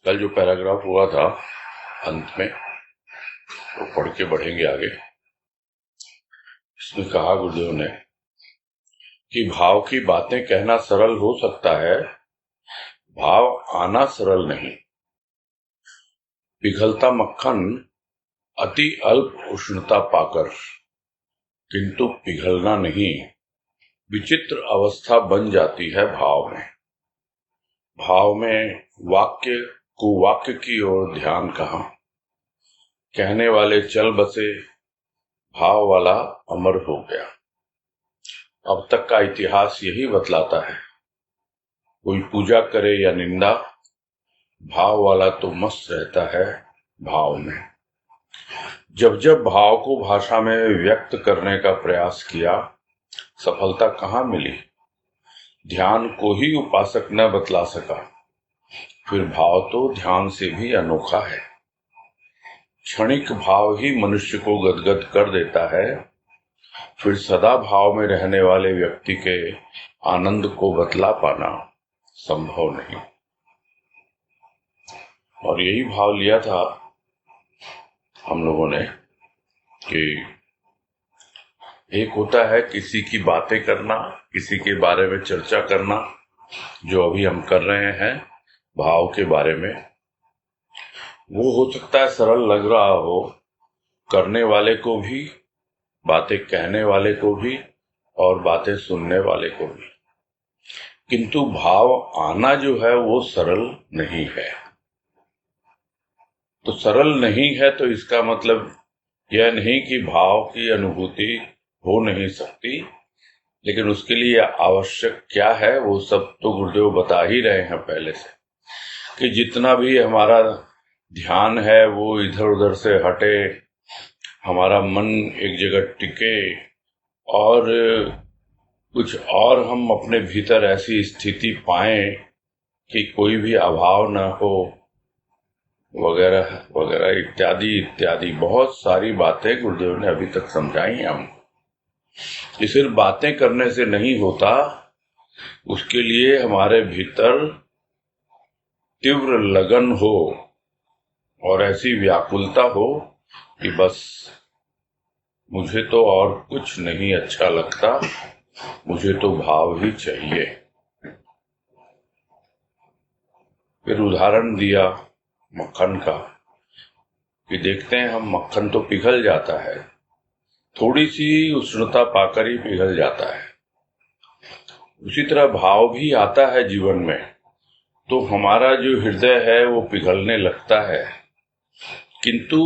कल जो पैराग्राफ हुआ था अंत में वो पढ़ के बढ़ेंगे आगे। इसमें कहा गुरुदेव ने कि भाव की बातें कहना सरल हो सकता है, भाव आना सरल नहीं। पिघलता मक्खन अति अल्प उष्णता पाकर, किंतु पिघलना नहीं, विचित्र अवस्था बन जाती है भाव में। भाव में वाक्य कुवाक्य की ओर ध्यान कहाँ, कहने वाले चल बसे, भाव वाला अमर हो गया। अब तक का इतिहास यही बतलाता है, कोई पूजा करे या निंदा, भाव वाला तो मस्त रहता है भाव में। जब जब भाव को भाषा में व्यक्त करने का प्रयास किया, सफलता कहाँ मिली। ध्यान को ही उपासक न बतला सका, फिर भाव तो ध्यान से भी अनोखा है। क्षणिक भाव ही मनुष्य को गदगद कर देता है, फिर सदा भाव में रहने वाले व्यक्ति के आनंद को बतला पाना संभव नहीं। और यही भाव लिया था हम लोगों ने कि एक होता है किसी की बातें करना, किसी के बारे में चर्चा करना, जो अभी हम कर रहे हैं भाव के बारे में। वो हो सकता है सरल लग रहा हो करने वाले को भी, बातें कहने वाले को भी और बातें सुनने वाले को भी, किंतु भाव आना जो है वो सरल नहीं है। तो सरल नहीं है तो इसका मतलब यह नहीं कि भाव की अनुभूति हो नहीं सकती, लेकिन उसके लिए आवश्यक क्या है वो सब तो गुरुदेव बता ही रहे हैं पहले से, कि जितना भी हमारा ध्यान है वो इधर उधर से हटे, हमारा मन एक जगह टिके और कुछ और हम अपने भीतर ऐसी स्थिति पाएं कि कोई भी अभाव न हो, वगैरह वगैरह इत्यादि इत्यादि बहुत सारी बातें गुरुदेव ने अभी तक समझाई हैं हमको। ये सिर्फ बातें करने से नहीं होता, उसके लिए हमारे भीतर तीव्र लगन हो और ऐसी व्याकुलता हो कि बस मुझे तो और कुछ नहीं अच्छा लगता, मुझे तो भाव ही चाहिए। फिर उदाहरण दिया मक्खन का कि देखते हैं हम, मक्खन तो पिघल जाता है, थोड़ी सी उष्णता पाकर ही पिघल जाता है। उसी तरह भाव भी आता है जीवन में तो हमारा जो हृदय है वो पिघलने लगता है, किंतु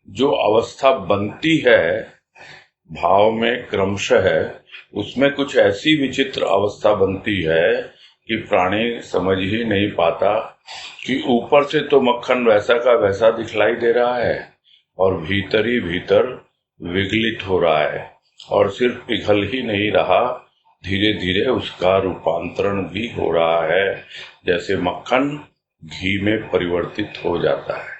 जो अवस्था बनती है भाव में क्रमशः, उसमें कुछ ऐसी विचित्र अवस्था बनती है कि प्राणी समझ ही नहीं पाता कि ऊपर से तो मक्खन वैसा का वैसा दिखलाई दे रहा है और भीतर ही भीतर विगलित हो रहा है, और सिर्फ पिघल ही नहीं रहा, धीरे धीरे उसका रूपांतरण भी हो रहा है, जैसे मक्खन घी में परिवर्तित हो जाता है।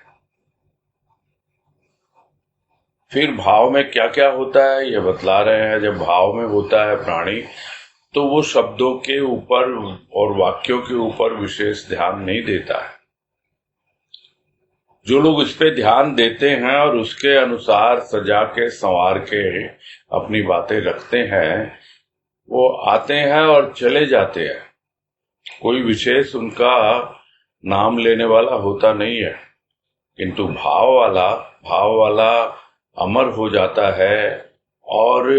फिर भाव में क्या क्या होता है ये बतला रहे हैं। जब भाव में होता है प्राणी तो वो शब्दों के ऊपर और वाक्यों के ऊपर विशेष ध्यान नहीं देता है। जो लोग इस पे ध्यान देते हैं और उसके अनुसार सजा के संवार के अपनी बातें रखते हैं, वो आते हैं और चले जाते हैं, कोई विशेष उनका नाम लेने वाला होता नहीं है, किंतु भाव वाला अमर हो जाता है और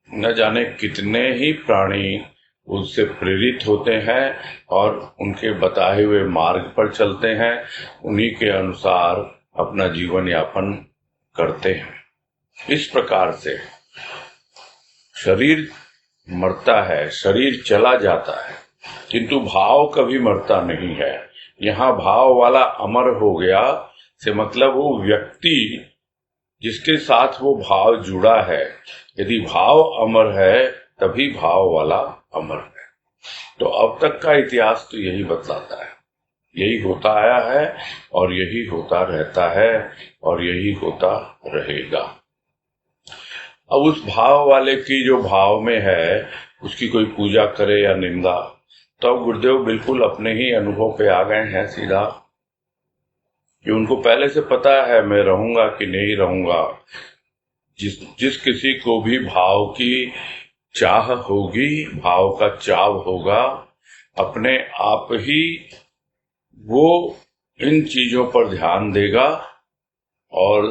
न जाने कितने ही प्राणी उससे प्रेरित होते हैं और उनके बताए हुए मार्ग पर चलते हैं, उन्हीं के अनुसार अपना जीवन यापन करते हैं। इस प्रकार से शरीर मरता है, शरीर चला जाता है, किंतु भाव कभी मरता नहीं है। यहाँ भाव वाला अमर हो गया से मतलब वो व्यक्ति जिसके साथ वो भाव जुड़ा है, यदि भाव अमर है तभी भाव वाला अमर है। तो अब तक का इतिहास तो यही बतलाता है, यही होता आया है और यही होता रहता है और यही होता रहेगा। अब उस भाव वाले की जो भाव में है उसकी कोई पूजा करे या निंदा, तब गुरुदेव बिल्कुल अपने ही अनुभव पे आ गए हैं सीधा, कि उनको पहले से पता है मैं रहूंगा कि नहीं रहूंगा। जिस किसी को भी भाव की चाह होगी, भाव का चाव होगा, अपने आप ही वो इन चीजों पर ध्यान देगा और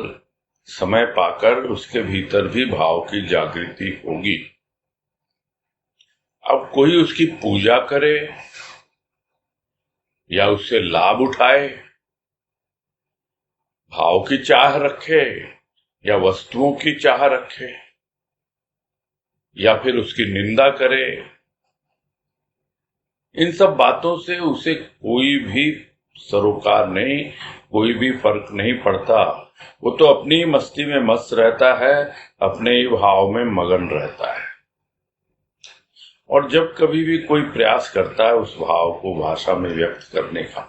समय पाकर उसके भीतर भी भाव की जागृति होगी। अब कोई उसकी पूजा करे या उससे लाभ उठाए, भाव की चाह रखे या वस्तुओं की चाह रखे या फिर उसकी निंदा करे, इन सब बातों से उसे कोई भी सरोकार नहीं, कोई भी फर्क नहीं पड़ता। वो तो अपनी ही मस्ती में मस्त रहता है, अपने ही भाव में मगन रहता है। और जब कभी भी कोई प्रयास करता है उस भाव को भाषा में व्यक्त करने का,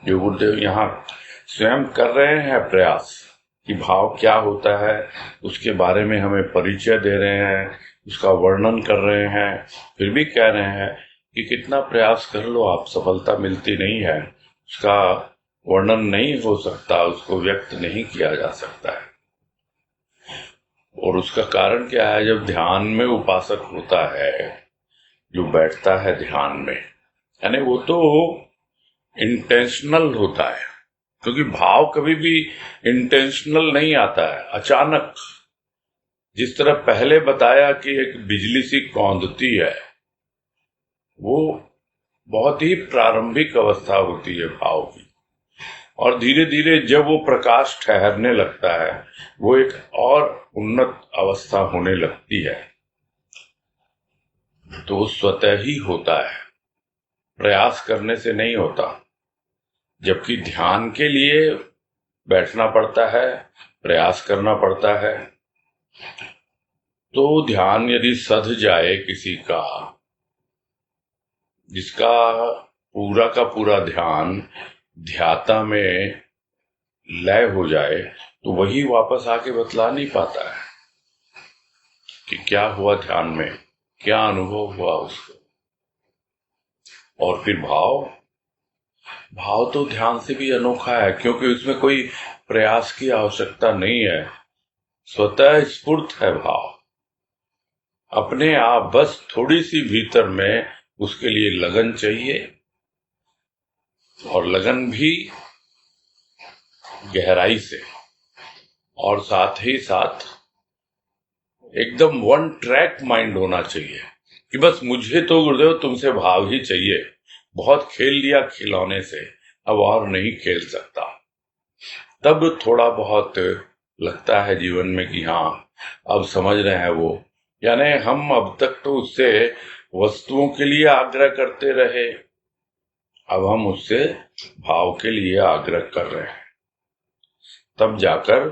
जो गुरुदेव यहाँ स्वयं कर रहे हैं प्रयास, कि भाव क्या होता है उसके बारे में हमें परिचय दे रहे हैं, उसका वर्णन कर रहे हैं, फिर भी कह रहे हैं कि कितना प्रयास कर लो आप, सफलता मिलती नहीं है, उसका वर्णन नहीं हो सकता, उसको व्यक्त नहीं किया जा सकता है। और उसका कारण क्या है? जब ध्यान में उपासक होता है, जो बैठता है ध्यान में, यानी वो तो इंटेंशनल होता है, क्योंकि भाव कभी भी इंटेंशनल नहीं आता है, अचानक। जिस तरह पहले बताया कि एक बिजली सी कौंधती है, वो बहुत ही प्रारंभिक अवस्था होती है भाव की, और धीरे धीरे जब वो प्रकाश ठहरने लगता है, वो एक और उन्नत अवस्था होने लगती है। तो वो स्वतः ही होता है, प्रयास करने से नहीं होता। जबकि ध्यान के लिए बैठना पड़ता है, प्रयास करना पड़ता है। तो ध्यान यदि सध जाए किसी का, जिसका पूरा का पूरा ध्यान ध्याता में लय हो जाए, तो वही वापस आके बतला नहीं पाता है कि क्या हुआ ध्यान में, क्या अनुभव हुआ उसको। और फिर भाव तो ध्यान से भी अनोखा है, क्योंकि उसमें कोई प्रयास की आवश्यकता नहीं है, स्वतः स्फूर्त है भाव, अपने आप बस थोड़ी सी भीतर में उसके लिए लगन चाहिए, और लगन भी गहराई से, और साथ ही साथ एकदम वन ट्रैक माइंड होना चाहिए कि बस मुझे तो गुरुदेव तुमसे भाव ही चाहिए, बहुत खेल लिया खिलौने से, अब और नहीं खेल सकता। तब थोड़ा बहुत लगता है जीवन में कि हाँ, अब समझ रहे हैं वो, यानी हम अब तक तो उससे वस्तुओं के लिए आग्रह करते रहे, अब हम उससे भाव के लिए आग्रह कर रहे हैं, तब जाकर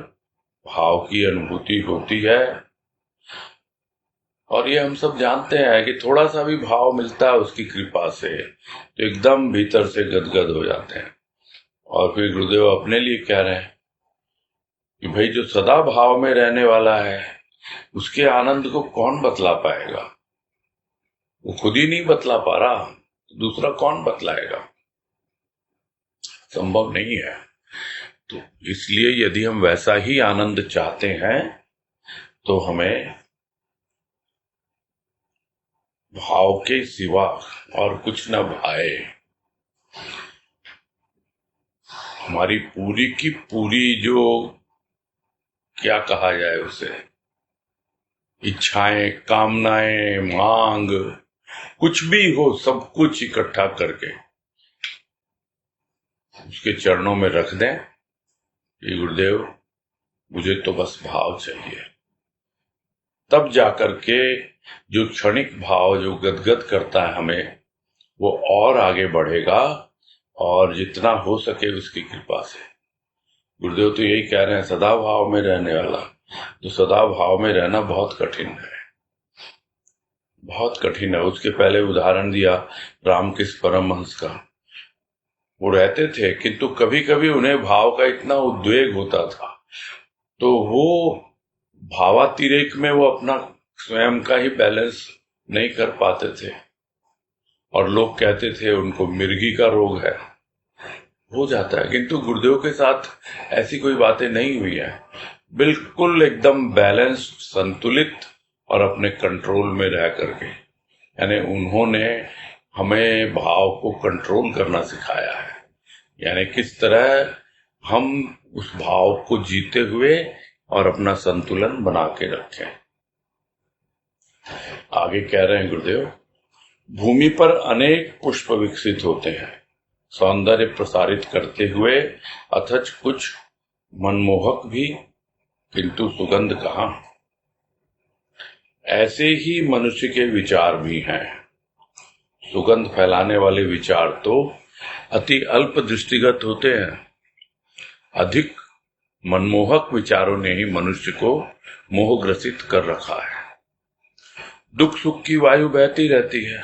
भाव की अनुभूति होती है। और ये हम सब जानते हैं कि थोड़ा सा भी भाव मिलता है उसकी कृपा से, तो एकदम भीतर से गदगद हो जाते हैं। और फिर गुरुदेव अपने लिए कह रहे हैं कि भाई जो सदा भाव में रहने वाला है, उसके आनंद को कौन बतला पाएगा? वो खुद ही नहीं बतला पा रहा, दूसरा कौन बतलाएगा? संभव नहीं है। तो इसलिए यदि हम वैसा ही आनंद चाहते हैं, तो हमें भाव के सिवा और कुछ न भाए। हमारी पूरी की पूरी जो, क्या कहा जाए उसे, इच्छाएं, कामनाएं, मांग, कुछ भी हो, सब कुछ इकट्ठा करके उसके चरणों में रख दें कि गुरुदेव मुझे तो बस भाव चाहिए। तब जाकर के जो क्षणिक भाव जो गदगद करता है हमें, वो और आगे बढ़ेगा, और जितना हो सके उसकी कृपा से। गुरुदेव तो यही कह रहे हैं, सदा भाव में रहने वाला। तो सदा भाव में रहना बहुत कठिन है, बहुत कठिन है। उसके पहले उदाहरण दिया रामकृष्ण परमहंस का। वो रहते थे, किंतु कभी कभी उन्हें भाव का इतना उद्वेग होता था, तो वो भावातिरेक में वो अपना स्वयं का ही बैलेंस नहीं कर पाते थे, और लोग कहते थे उनको मिर्गी का रोग है, हो जाता है। किंतु गुरुदेव के साथ ऐसी कोई बातें नहीं हुई है, बिल्कुल एकदम बैलेंस्ड, संतुलित और अपने कंट्रोल में रह करके, यानी उन्होंने हमें भाव को कंट्रोल करना सिखाया है, यानी किस तरह हम उस भाव को जीते हुए और अपना संतुलन बना के रखें। आगे कह रहे हैं गुरुदेव, भूमि पर अनेक पुष्प विकसित होते हैं, सौंदर्य प्रसारित करते हुए, अथच कुछ मनमोहक भी, किंतु सुगंध कहाँ। ऐसे ही मनुष्य के विचार भी हैं। सुगंध फैलाने वाले विचार तो अति अल्प दृष्टिगत होते हैं, अधिक मनमोहक विचारों ने ही मनुष्य को मोहग्रसित कर रखा है। दुख सुख की वायु बहती रहती है,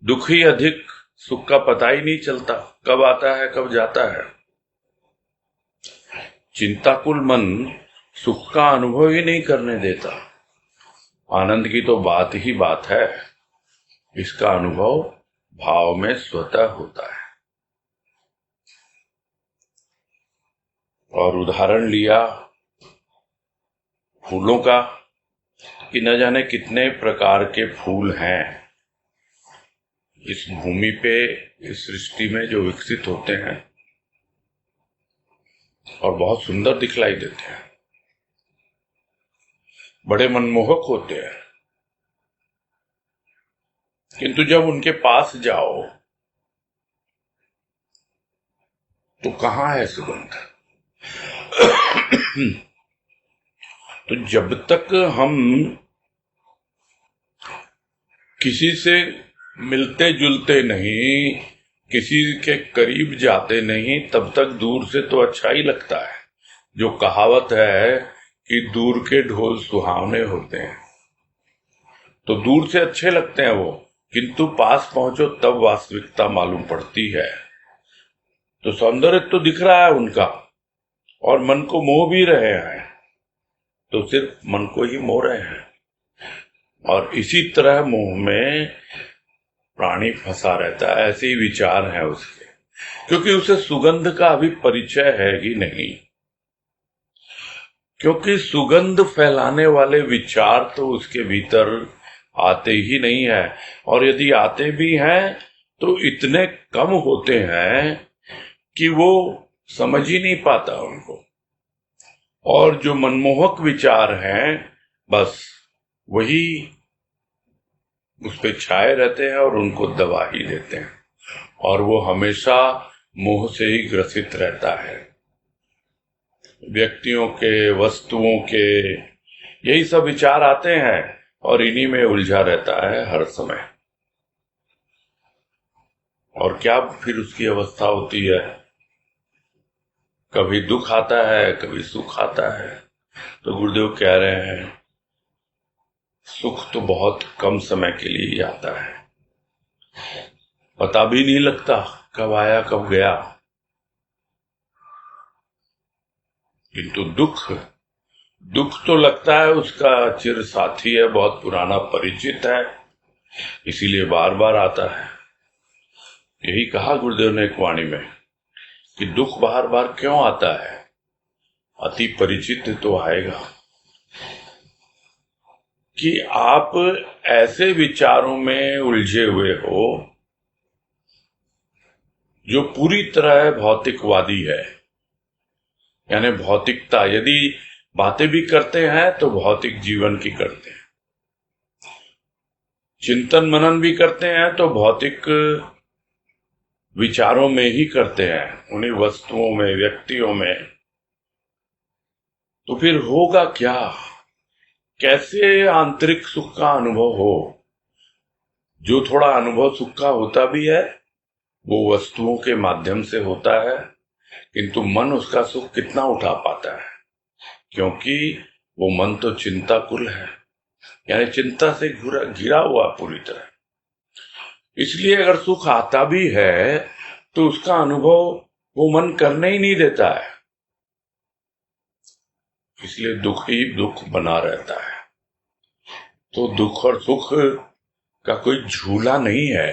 दुख ही अधिक, सुख का पता ही नहीं चलता, कब आता है कब जाता है। चिंताकुल मन सुख का अनुभव ही नहीं करने देता। आनंद की तो बात ही बात है, इसका अनुभव भाव में स्वतः होता है। और उदाहरण लिया फूलों का, कि न जाने कितने प्रकार के फूल हैं इस भूमि पे, इस सृष्टि में जो विकसित होते हैं और बहुत सुंदर दिखलाई देते हैं, बड़े मनमोहक होते हैं। किंतु जब उनके पास जाओ तो कहाँ है सुगंध। तो जब तक हम किसी से मिलते जुलते नहीं, किसी के करीब जाते नहीं, तब तक दूर से तो अच्छा ही लगता है। जो कहावत है कि दूर के ढोल सुहावने होते हैं, तो दूर से अच्छे लगते हैं वो, किंतु पास पहुंचो तब वास्तविकता मालूम पड़ती है। तो सौंदर्य तो दिख रहा है उनका और मन को मोह भी रहे हैं, तो सिर्फ मन को ही मोह रहे हैं। और इसी तरह मोह में प्राणी फंसा रहता है, ऐसे ही विचार है उसके, क्योंकि उसे सुगंध का अभी परिचय है ही नहीं। क्योंकि सुगंध फैलाने वाले विचार तो उसके भीतर आते ही नहीं है, और यदि आते भी हैं तो इतने कम होते हैं कि वो समझ ही नहीं पाता उनको। और जो मनमोहक विचार हैं, बस वही उस पे छाए रहते हैं और उनको दबा ही देते हैं, और वो हमेशा मोह से ही ग्रसित रहता है। व्यक्तियों के, वस्तुओं के, यही सब विचार आते हैं और इन्हीं में उलझा रहता है हर समय। और क्या फिर उसकी अवस्था होती है, कभी दुख आता है, कभी सुख आता है। तो गुरुदेव कह रहे हैं, सुख तो बहुत कम समय के लिए ही आता है, पता भी नहीं लगता कब आया कब गया। किंतु दुख तो लगता है उसका चिर साथी है, बहुत पुराना परिचित है, इसीलिए बार बार आता है। यही कहा गुरुदेव ने एक वाणी में कि दुख बार बार क्यों आता है, अति परिचित तो आएगा। कि आप ऐसे विचारों में उलझे हुए हो जो पूरी तरह भौतिकवादी है, यानी भौतिकता, यदि बातें भी करते हैं तो भौतिक जीवन की करते हैं, चिंतन मनन भी करते हैं तो भौतिक विचारों में ही करते हैं, उन्हीं वस्तुओं में, व्यक्तियों में। तो फिर होगा क्या, कैसे आंतरिक सुख का अनुभव हो। जो थोड़ा अनुभव सुख का होता भी है वो वस्तुओं के माध्यम से होता है, किंतु मन उसका सुख कितना उठा पाता है, क्योंकि वो मन तो चिंताकुल है, यानी चिंता से घिरा हुआ पूरी तरह। इसलिए अगर सुख आता भी है तो उसका अनुभव वो मन करने ही नहीं देता है, इसलिए दुख ही दुख बना रहता है। तो दुख और सुख का कोई झूला नहीं है,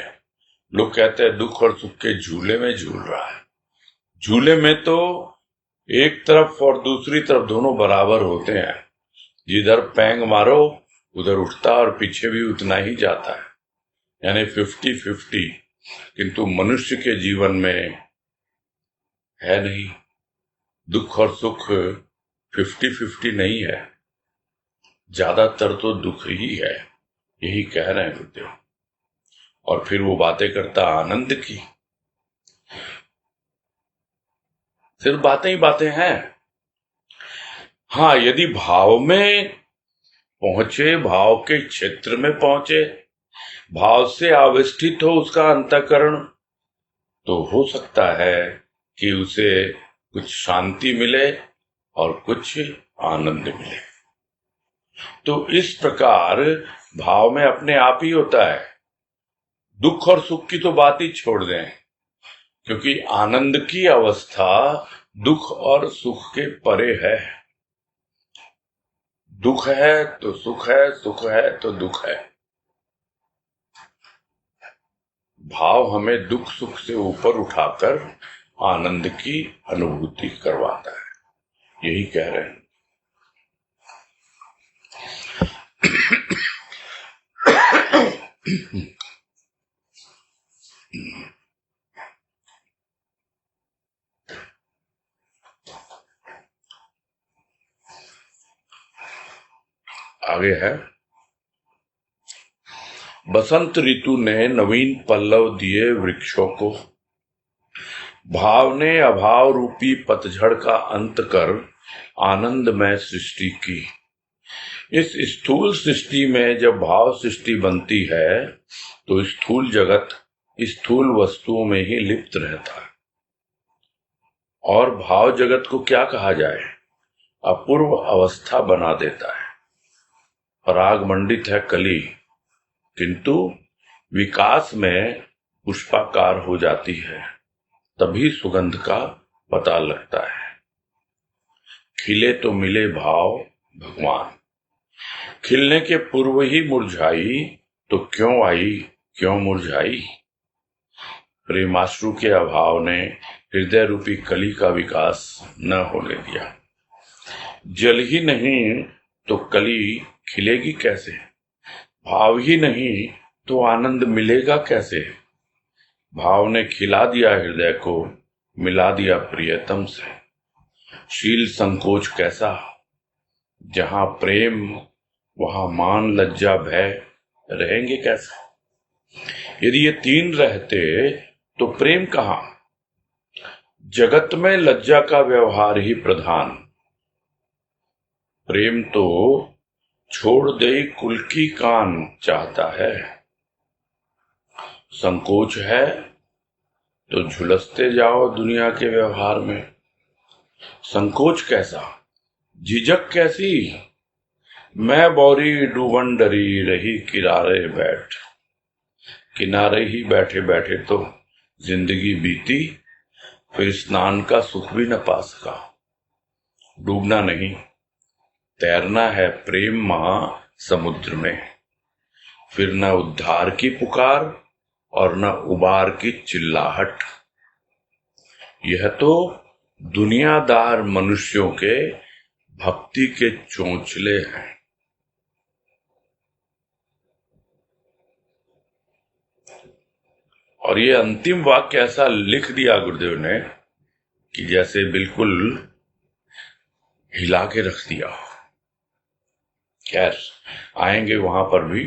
लोग कहते हैं दुख और सुख के झूले में झूल रहा है। झूले में तो एक तरफ और दूसरी तरफ दोनों बराबर होते हैं, जिधर पैंग मारो उधर उठता और पीछे भी उतना ही जाता है, यानी 50-50। किंतु मनुष्य के जीवन में है नहीं, दुख और सुख 50-50 नहीं है, ज्यादातर तो दुख ही है, यही कह रहे हैं गुरुदेव। और फिर वो बातें करता आनंद की, सिर्फ बातें ही बातें हैं। हाँ, यदि भाव में पहुंचे, भाव के क्षेत्र में पहुंचे, भाव से आविष्ठित हो उसका अंतःकरण, तो हो सकता है कि उसे कुछ शांति मिले और कुछ आनंद मिले। तो इस प्रकार भाव में अपने आप ही होता है। दुख और सुख की तो बात ही छोड़ दें, क्योंकि आनंद की अवस्था दुख और सुख के परे है। दुख है तो सुख है, सुख है तो दुख है। भाव हमें दुख सुख से ऊपर उठाकर आनंद की अनुभूति करवाता है, यही कह रहे हैं। आगे है, बसंत ऋतु ने नवीन पल्लव दिए वृक्षों को, भाव ने अभाव रूपी पतझड़ का अंत कर आनंदमय सृष्टि की। इस स्थूल सृष्टि में जब भाव सृष्टि बनती है तो स्थूल जगत स्थूल वस्तुओं में ही लिप्त रहता है। और भाव जगत को क्या कहा जाए, अपूर्व अवस्था बना देता है। पराग मंडित है कली, किंतु विकास में पुष्पाकार हो जाती है, तभी सुगंध का पता लगता है। खिले तो मिले भाव भगवान, खिलने के पूर्व ही मुरझाई तो क्यों आई क्यों मुरझाई। प्रेमाश्रु के अभाव ने हृदय रूपी कली का विकास न होने दिया। जल ही नहीं तो कली खिलेगी कैसे, भाव ही नहीं तो आनंद मिलेगा कैसे। भाव ने खिला दिया हृदय को, मिला दिया प्रियतम से। शील संकोच कैसा, जहां प्रेम वहां मान लज्जा भय रहेंगे कैसे। यदि ये तीन रहते तो प्रेम कहां। जगत में लज्जा का व्यवहार ही प्रधान, प्रेम तो छोड़ दे कुल की कान चाहता है। संकोच है तो झुलसते जाओ दुनिया के व्यवहार में। संकोच कैसा, झिझक कैसी, मैं बौरी डूबन डरी रही किनारे बैठ। किनारे ही बैठे बैठे तो जिंदगी बीती, फिर स्नान का सुख भी न पा सका। डूबना नहीं, तैरना है प्रेम महा समुद्र में। फिर न उद्धार की पुकार और न उबार की चिल्लाहट। यह तो दुनियादार मनुष्यों के भक्ति के चोंचले हैं। और ये अंतिम वाक्य ऐसा लिख दिया गुरुदेव ने कि जैसे बिल्कुल हिला के रख दिया। खैर, आएंगे वहां पर भी,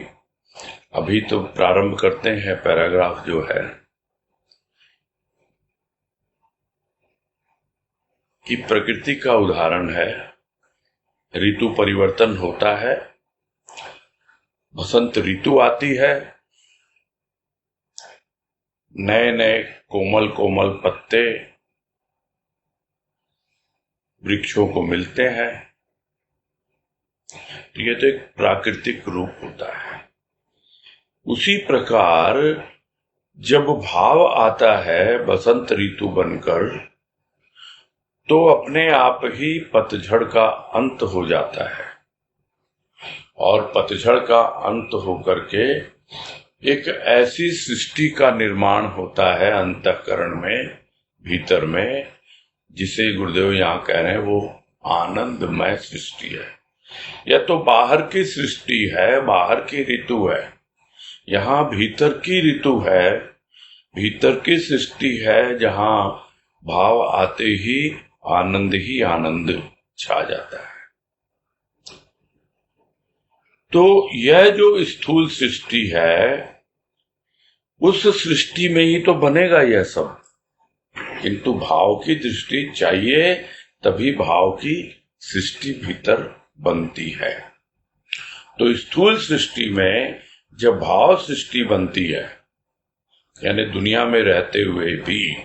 अभी तो प्रारंभ करते हैं। पैराग्राफ जो है कि प्रकृति का उदाहरण है, ऋतु परिवर्तन होता है, बसंत ऋतु आती है, नए नए कोमल कोमल पत्ते वृक्षों को मिलते हैं। तो ये तो एक प्राकृतिक रूप होता है। उसी प्रकार जब भाव आता है बसंत ऋतु बनकर, तो अपने आप ही पतझड़ का अंत हो जाता है। और पतझड़ का अंत होकर के एक ऐसी सृष्टि का निर्माण होता है अंतःकरण में, भीतर में, जिसे गुरुदेव यहाँ कह रहे हैं वो आनंदमय सृष्टि है। यह तो बाहर की सृष्टि है, बाहर की ऋतु है। यहाँ भीतर की ऋतु है, भीतर की सृष्टि है, जहाँ भाव आते ही आनंद छा जाता है। तो यह जो स्थूल सृष्टि है, उस सृष्टि में ही तो बनेगा यह सब, किंतु भाव की दृष्टि चाहिए, तभी भाव की सृष्टि भीतर बनती है। तो स्थूल सृष्टि में जब भाव सृष्टि बनती है, यानी दुनिया में रहते हुए भी,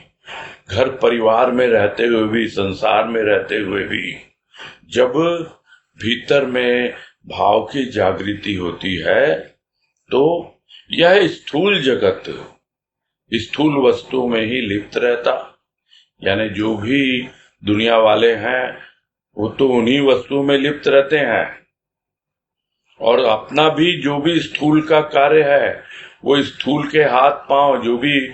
घर परिवार में रहते हुए भी, संसार में रहते हुए भी, जब भीतर में भाव की जागृति होती है, तो यह स्थूल जगत स्थूल वस्तु में ही लिप्त रहता। यानी जो भी दुनिया वाले हैं वो तो उन्हीं वस्तुओं में लिप्त रहते हैं, और अपना भी जो भी स्थूल का कार्य है, वो स्थूल के हाथ पांव, जो भी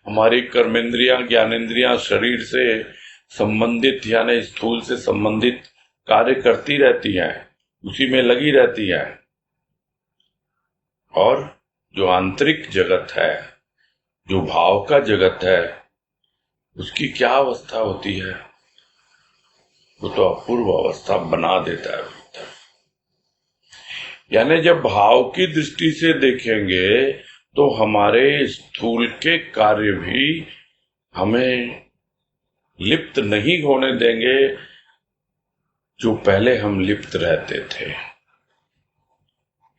हमारी कर्मेंद्रियां, ज्ञानेंद्रियां शरीर से संबंधित, यानी स्थूल से संबंधित कार्य करती रहती हैं, उसी में लगी रहती हैं। और जो आंतरिक जगत है, जो भाव का जगत है, उसकी क्या अवस्था होती है? वो तो अपूर्व अवस्था बना देता है भीतर। यानी जब भाव की दृष्टि से देखेंगे तो हमारे स्थूल के कार्य भी हमें लिप्त नहीं होने देंगे, जो पहले हम लिप्त रहते थे।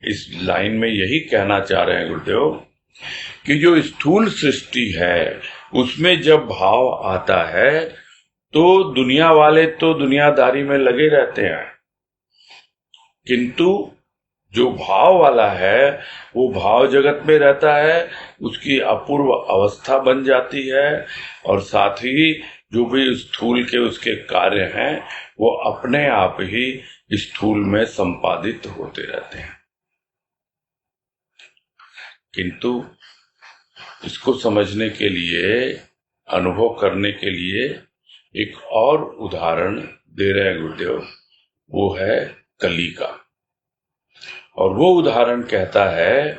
इस लाइन में यही कहना चाह रहे हैं गुरुदेव कि जो स्थूल सृष्टि है उसमें जब भाव आता है तो दुनिया वाले तो दुनियादारी में लगे रहते हैं, किंतु जो भाव वाला है वो भाव जगत में रहता है, उसकी अपूर्व अवस्था बन जाती है, और साथ ही जो भी स्थूल के उसके कार्य हैं वो अपने आप ही स्थूल में संपादित होते रहते हैं। किंतु इसको समझने के लिए, अनुभव करने के लिए एक और उदाहरण दे रहे हैं गुरुदेव, वो है कली का। और वो उदाहरण कहता है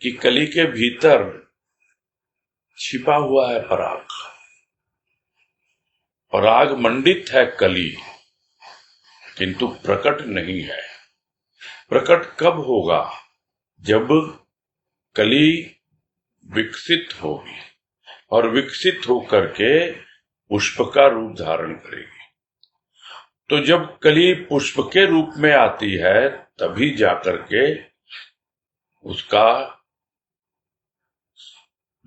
कि कली के भीतर छिपा हुआ है पराग। पराग मंडित है कली, किंतु प्रकट नहीं है। प्रकट कब होगा? जब कली विकसित होगी, और विकसित होकर के पुष्प का रूप धारण करेगी। तो जब कली पुष्प के रूप में आती है, तभी जाकर के उसका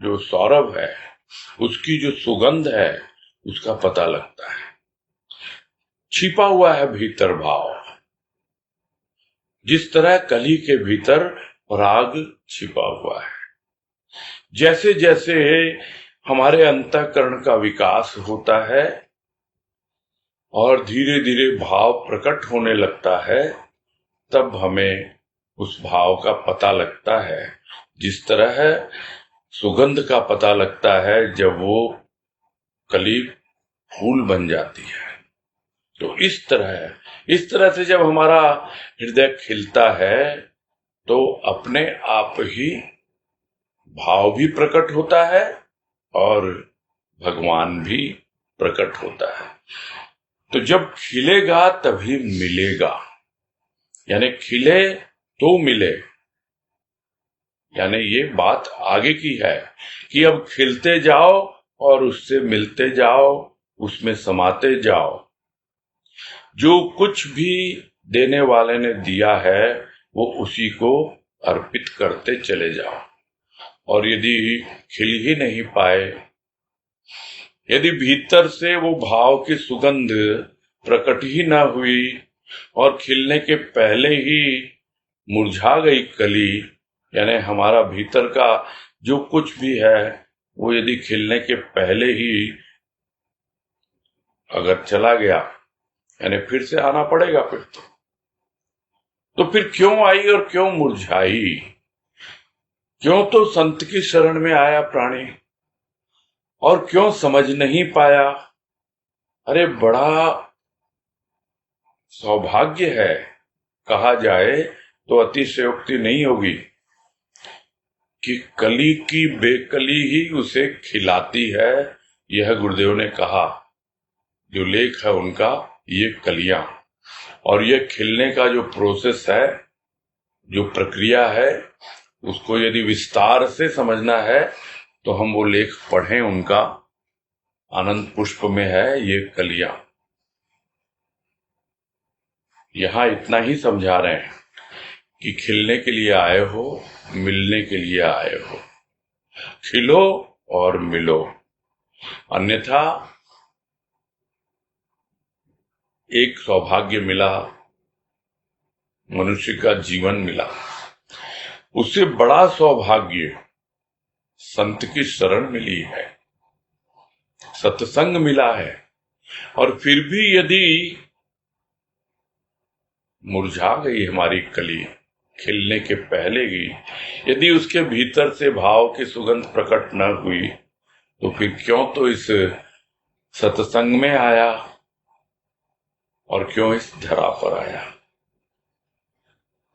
जो सौरभ है, उसकी जो सुगंध है, उसका पता लगता है। छिपा हुआ है भीतर भाव, जिस तरह कली के भीतर पराग छिपा हुआ है। जैसे जैसे हमारे अंतःकरण का विकास होता है और धीरे धीरे भाव प्रकट होने लगता है, तब हमें उस भाव का पता लगता है। जिस तरह सुगंध का पता लगता है जब वो कली फूल बन जाती है, तो इस तरह से जब हमारा हृदय खिलता है तो अपने आप ही भाव भी प्रकट होता है और भगवान भी प्रकट होता है। तो जब खिलेगा तभी मिलेगा, यानी खिले तो मिले। यानी ये बात आगे की है कि अब खिलते जाओ और उससे मिलते जाओ, उसमें समाते जाओ। जो कुछ भी देने वाले ने दिया है वो उसी को अर्पित करते चले जाओ। और यदि खिल ही नहीं पाए, यदि भीतर से वो भाव की सुगंध प्रकट ही ना हुई और खिलने के पहले ही मुरझा गई कली, यानी हमारा भीतर का जो कुछ भी है वो यदि खिलने के पहले ही अगर चला गया, यानी फिर से आना पड़ेगा। फिर तो फिर क्यों आई और क्यों मुरझाई? क्यों तो संत की शरण में आया प्राणी और क्यों समझ नहीं पाया। अरे बड़ा सौभाग्य है, कहा जाए तो अतिशयोक्ति नहीं होगी, कि कली की बेकली ही उसे खिलाती है। यह गुरुदेव ने कहा, जो लेख है उनका, ये कलियां और ये खिलने का जो प्रोसेस है, जो प्रक्रिया है, उसको यदि विस्तार से समझना है तो हम वो लेख पढ़ें उनका। आनंद पुष्प में है ये कलियां। यहां इतना ही समझा रहे हैं कि खिलने के लिए आए हो, मिलने के लिए आए हो, खिलो और मिलो, अन्यथा एक सौभाग्य मिला, मनुष्य का जीवन मिला, उससे बड़ा सौभाग्य संत की शरण मिली है, सत्संग मिला है। और फिर भी यदि मुरझा गई हमारी कली, खिलने के पहले ही यदि उसके भीतर से भाव की सुगंध प्रकट न हुई, तो फिर क्यों तो इस सत्संग में आया और क्यों इस धरा पर आया।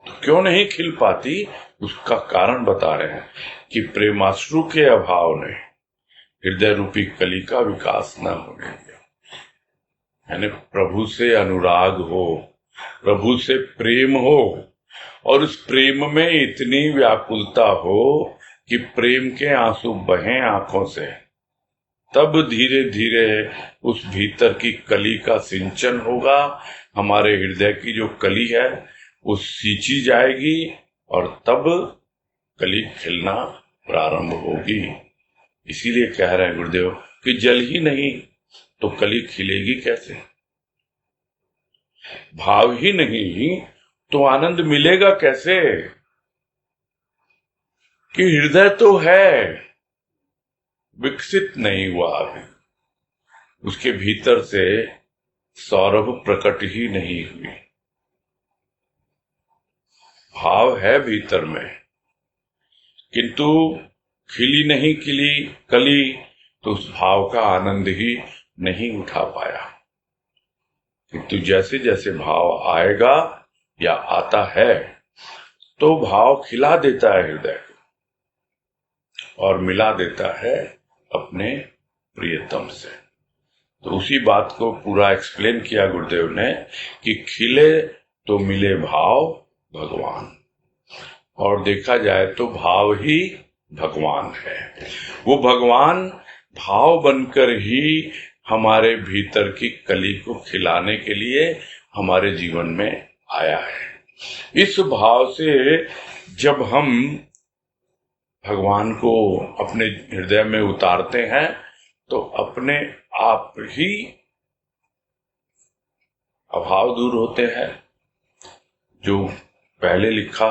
तो क्यों नहीं खिल पाती, उसका कारण बता रहे हैं कि प्रेमाश्रु के अभाव ने हृदय रूपी कली का विकास न होने दिया। यानी प्रभु से अनुराग हो, प्रभु से प्रेम हो, और उस प्रेम में इतनी व्याकुलता हो कि प्रेम के आंसू बहें आंखों से, तब धीरे धीरे उस भीतर की कली का सिंचन होगा। हमारे हृदय की जो कली है वो सींची जाएगी और तब कली खिलना प्रारंभ होगी। इसीलिए कह रहे हैं गुरुदेव कि जल ही नहीं तो कली खिलेगी कैसे, भाव ही नहीं तो आनंद मिलेगा कैसे। कि हृदय तो है, विकसित नहीं हुआ अभी, उसके भीतर से सौरभ प्रकट ही नहीं हुई। भाव है भीतर में, किंतु खिली नहीं खिली कली, तो उस भाव का आनंद ही नहीं उठा पाया। किंतु जैसे जैसे भाव आएगा या आता है, तो भाव खिला देता है हृदय और मिला देता है अपने प्रियतम से। तो उसी बात को पूरा एक्सप्लेन किया गुरुदेव ने कि खिले तो मिले भाव भगवान, और देखा जाए तो भाव ही भगवान है। वो भगवान भाव बनकर ही हमारे भीतर की कली को खिलाने के लिए हमारे जीवन में आया है। इस भाव से जब हम भगवान को अपने हृदय में उतारते हैं तो अपने आप ही अभाव दूर होते हैं। जो पहले लिखा,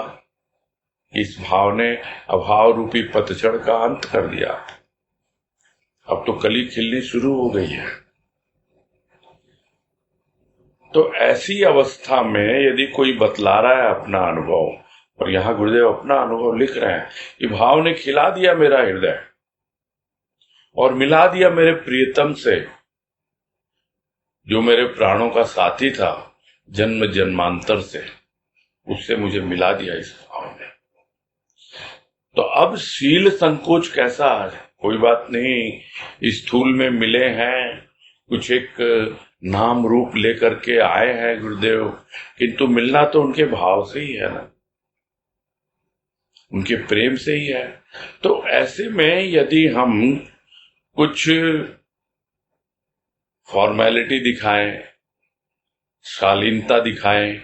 इस भाव ने अभाव रूपी पतझड़ का अंत कर दिया, अब तो कली खिलनी शुरू हो गई है। तो ऐसी अवस्था में यदि कोई बतला रहा है अपना अनुभव, और यहां गुरुदेव अपना अनुभव लिख रहे हैं कि भाव ने खिला दिया मेरा हृदय और मिला दिया मेरे प्रियतम से, जो मेरे प्राणों का साथी था जन्म जन्मांतर से, उससे मुझे मिला दिया इस भाव ने। तो अब शील संकोच कैसा है, कोई बात नहीं, स्थूल में मिले हैं, कुछ एक नाम रूप लेकर के आए हैं गुरुदेव, किंतु मिलना तो उनके भाव से ही है ना, उनके प्रेम से ही है। तो ऐसे में यदि हम कुछ फॉर्मेलिटी दिखाएं, शालीनता दिखाएं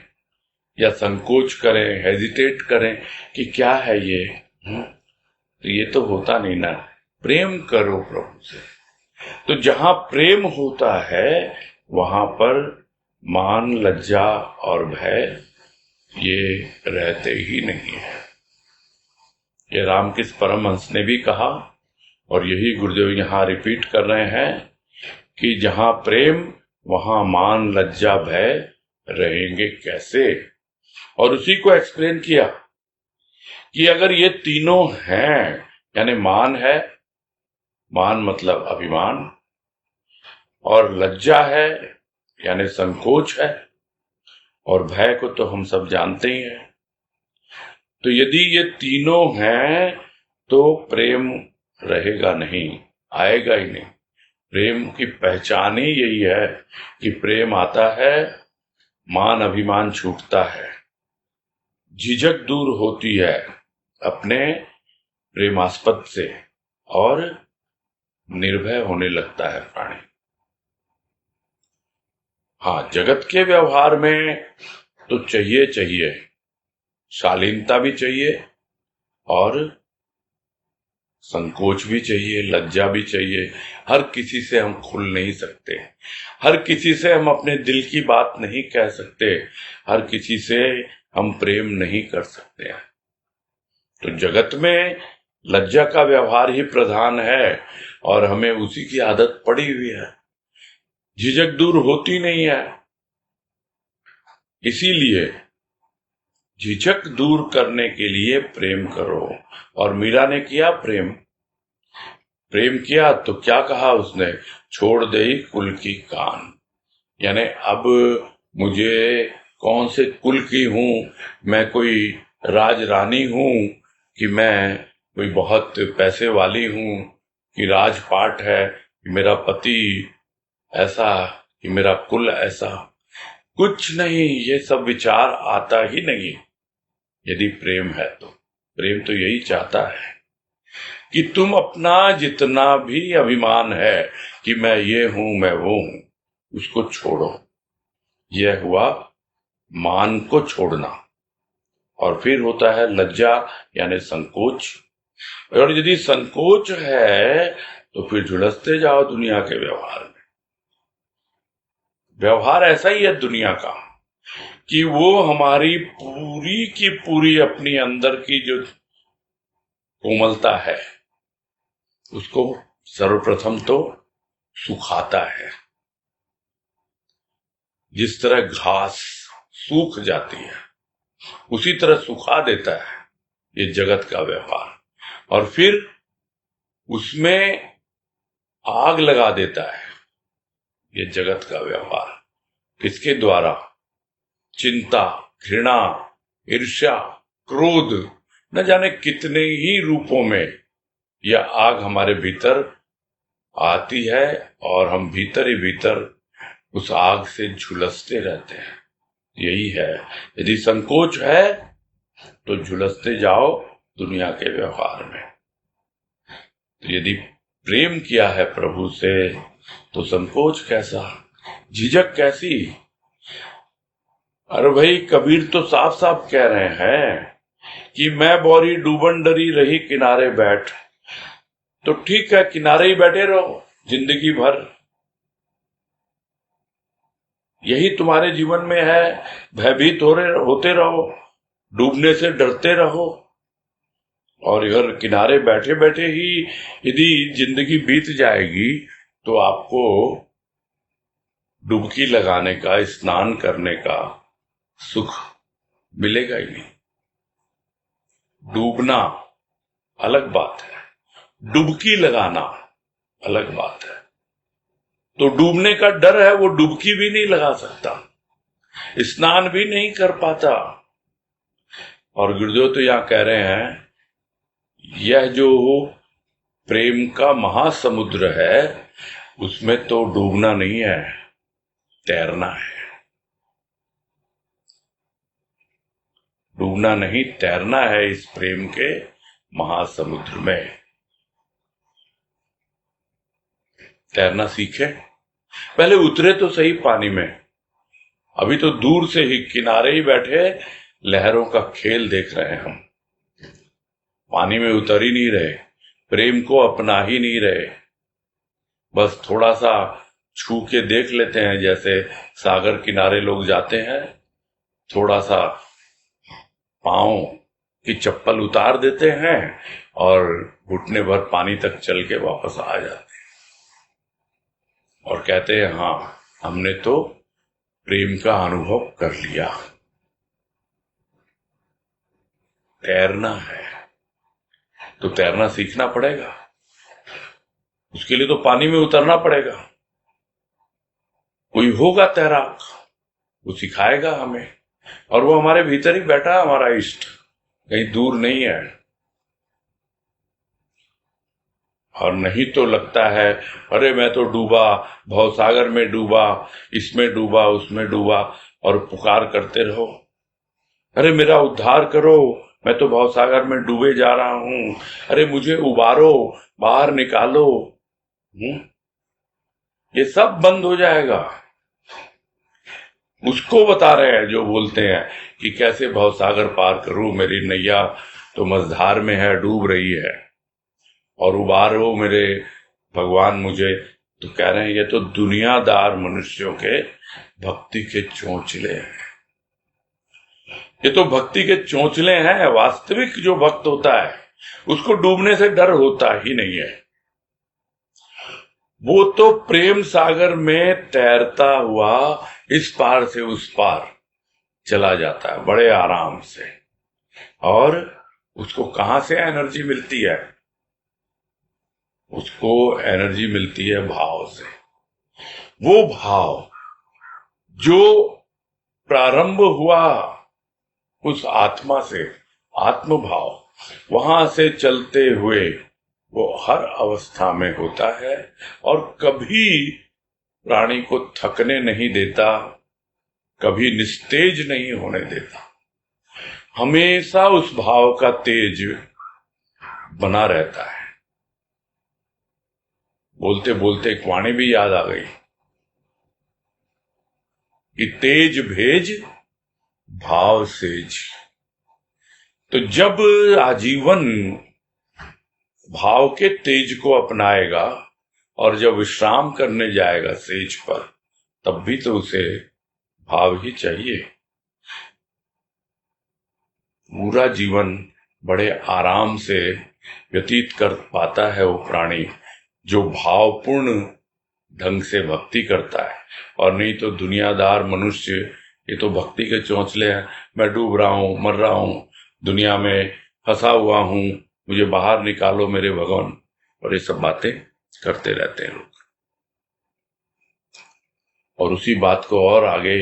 या संकोच करें, हेजिटेट करें कि क्या है ये, तो ये तो होता नहीं ना। प्रेम करो प्रभु से, तो जहां प्रेम होता है वहां पर मान, लज्जा और भय ये रहते ही नहीं है। ये रामकृष्ण परमहंस ने भी कहा और यही गुरुदेव यहां रिपीट कर रहे हैं कि जहां प्रेम वहां मान, लज्जा, भय रहेंगे कैसे। और उसी को एक्सप्लेन किया कि अगर ये तीनों हैं, यानी मान है, मान मतलब अभिमान, और लज्जा है यानी संकोच है, और भय को तो हम सब जानते ही हैं। तो यदि ये तीनों हैं तो प्रेम रहेगा नहीं, आएगा ही नहीं। प्रेम की पहचान ही यही है कि प्रेम आता है, मान अभिमान छूटता है, झिझक दूर होती है अपने प्रेमास्पद से, और निर्भय होने लगता है प्राणी। हाँ, जगत के व्यवहार में तो चाहिए चाहिए, शालीनता भी चाहिए, और संकोच भी चाहिए, लज्जा भी चाहिए। हर किसी से हम खुल नहीं सकते, हर किसी से हम अपने दिल की बात नहीं कह सकते, हर किसी से हम प्रेम नहीं कर सकते हैं। तो जगत में लज्जा का व्यवहार ही प्रधान है, और हमें उसी की आदत पड़ी हुई है, झिझक दूर होती नहीं है। इसीलिए झिझक दूर करने के लिए प्रेम करो। और मीरा ने किया प्रेम, प्रेम किया तो क्या कहा उसने, छोड़ दे कुल की कान। यानी अब मुझे कौन से कुल की हूं, मैं कोई राज रानी हूं, कि मैं कोई बहुत पैसे वाली हूं, कि राजपाट है, कि मेरा पति ऐसा, कि मेरा कुल ऐसा। कुछ नहीं, ये सब विचार आता ही नहीं यदि प्रेम है तो। प्रेम तो यही चाहता है कि तुम अपना जितना भी अभिमान है कि मैं ये हूं, मैं वो हूं, उसको छोड़ो। यह हुआ मान को छोड़ना। और फिर होता है लज्जा यानी संकोच। और यदि संकोच है तो फिर झुलसते जाओ दुनिया के व्यवहार में। व्यवहार ऐसा ही है दुनिया का कि वो हमारी पूरी की पूरी अपनी अंदर की जो कोमलता है उसको सर्वप्रथम तो सुखाता है। जिस तरह घास सूख जाती है उसी तरह सुखा देता है ये जगत का व्यवहार, और फिर उसमें आग लगा देता है ये जगत का व्यवहार। किसके द्वारा? चिंता, घृणा, ईर्ष्या, क्रोध, न जाने कितने ही रूपों में यह आग हमारे भीतर आती है, और हम भीतर ही भीतर उस आग से झुलसते रहते हैं। यही है, यदि संकोच है तो झुलसते जाओ दुनिया के व्यवहार में। तो यदि प्रेम किया है प्रभु से तो संकोच कैसा, झिझक कैसी। अरे भाई, कबीर तो साफ साफ कह रहे हैं कि मैं बोरी डूबन डरी रही किनारे बैठ। तो ठीक है, किनारे ही बैठे रहो जिंदगी भर, यही तुम्हारे जीवन में है। भयभीत होते रहो, डूबने से डरते रहो, और इधर किनारे बैठे बैठे ही यदि जिंदगी बीत जाएगी तो आपको डुबकी लगाने का, स्नान करने का सुख मिलेगा ही नहीं। डूबना अलग बात है, डुबकी लगाना अलग बात है। तो डूबने का डर है, वो डुबकी भी नहीं लगा सकता, स्नान भी नहीं कर पाता। और गुरुदेव तो यहां कह रहे हैं यह जो प्रेम का महासमुद्र है उसमें तो डूबना नहीं है, तैरना है। डूबना नहीं, तैरना है इस प्रेम के महासमुद्र में। तैरना सीखे, पहले उतरे तो सही पानी में। अभी तो दूर से ही किनारे ही बैठे लहरों का खेल देख रहे हैं हम, पानी में उतर ही नहीं रहे, प्रेम को अपना ही नहीं रहे। बस थोड़ा सा छू के देख लेते हैं, जैसे सागर किनारे लोग जाते हैं, थोड़ा सा पांव की चप्पल उतार देते हैं और घुटने भर पानी तक चल के वापस आ जाते हैं, और कहते हैं हाँ, हमने तो प्रेम का अनुभव कर लिया। तैरना है तो तैरना सीखना पड़ेगा, उसके लिए तो पानी में उतरना पड़ेगा। कोई होगा तैराक, वो सिखाएगा हमें, और वो हमारे भीतर ही बैठा है, हमारा इष्ट, कहीं दूर नहीं है। और नहीं तो लगता है अरे मैं तो डूबा, भवसागर में डूबा, इसमें डूबा, उसमें डूबा, और पुकार करते रहो, अरे मेरा उद्धार करो, मैं तो भवसागर में डूबे जा रहा हूं, अरे मुझे उबारो, बाहर निकालो। ये सब बंद हो जाएगा। उसको बता रहे हैं जो बोलते हैं कि कैसे भवसागर पार करूं, मेरी नैया तो मझधार में है, डूब रही है, और उबारो मेरे भगवान मुझे। तो कह रहे हैं ये तो दुनियादार मनुष्यों के भक्ति के चोंचले हैं, ये तो भक्ति के चोंचले हैं। वास्तविक जो भक्त होता है उसको डूबने से डर होता ही नहीं है, वो तो प्रेम सागर में तैरता हुआ इस पार से उस पार चला जाता है बड़े आराम से। और उसको कहां से एनर्जी मिलती है? उसको एनर्जी मिलती है भाव से। वो भाव जो प्रारंभ हुआ उस आत्मा से, आत्म भाव, वहां से चलते हुए वो हर अवस्था में होता है और कभी प्राणी को थकने नहीं देता, कभी निस्तेज नहीं होने देता, हमेशा उस भाव का तेज बना रहता है। बोलते बोलते एक वाणी भी याद आ गई कि तेज भेज भाव सेज। तो जब आजीवन भाव के तेज को अपनाएगा और जब विश्राम करने जाएगा सेज पर, तब भी तो उसे भाव ही चाहिए। पूरा जीवन बड़े आराम से व्यतीत कर पाता है वो प्राणी जो भावपूर्ण ढंग से भक्ति करता है, और नहीं तो दुनियादार मनुष्य, ये तो भक्ति के चौंचले हैं, मैं डूब रहा हूं, मर रहा हूं, दुनिया में फंसा हुआ हूं, मुझे बाहर निकालो मेरे भगवान, और ये सब बातें करते रहते हैं लोग। और उसी बात को और आगे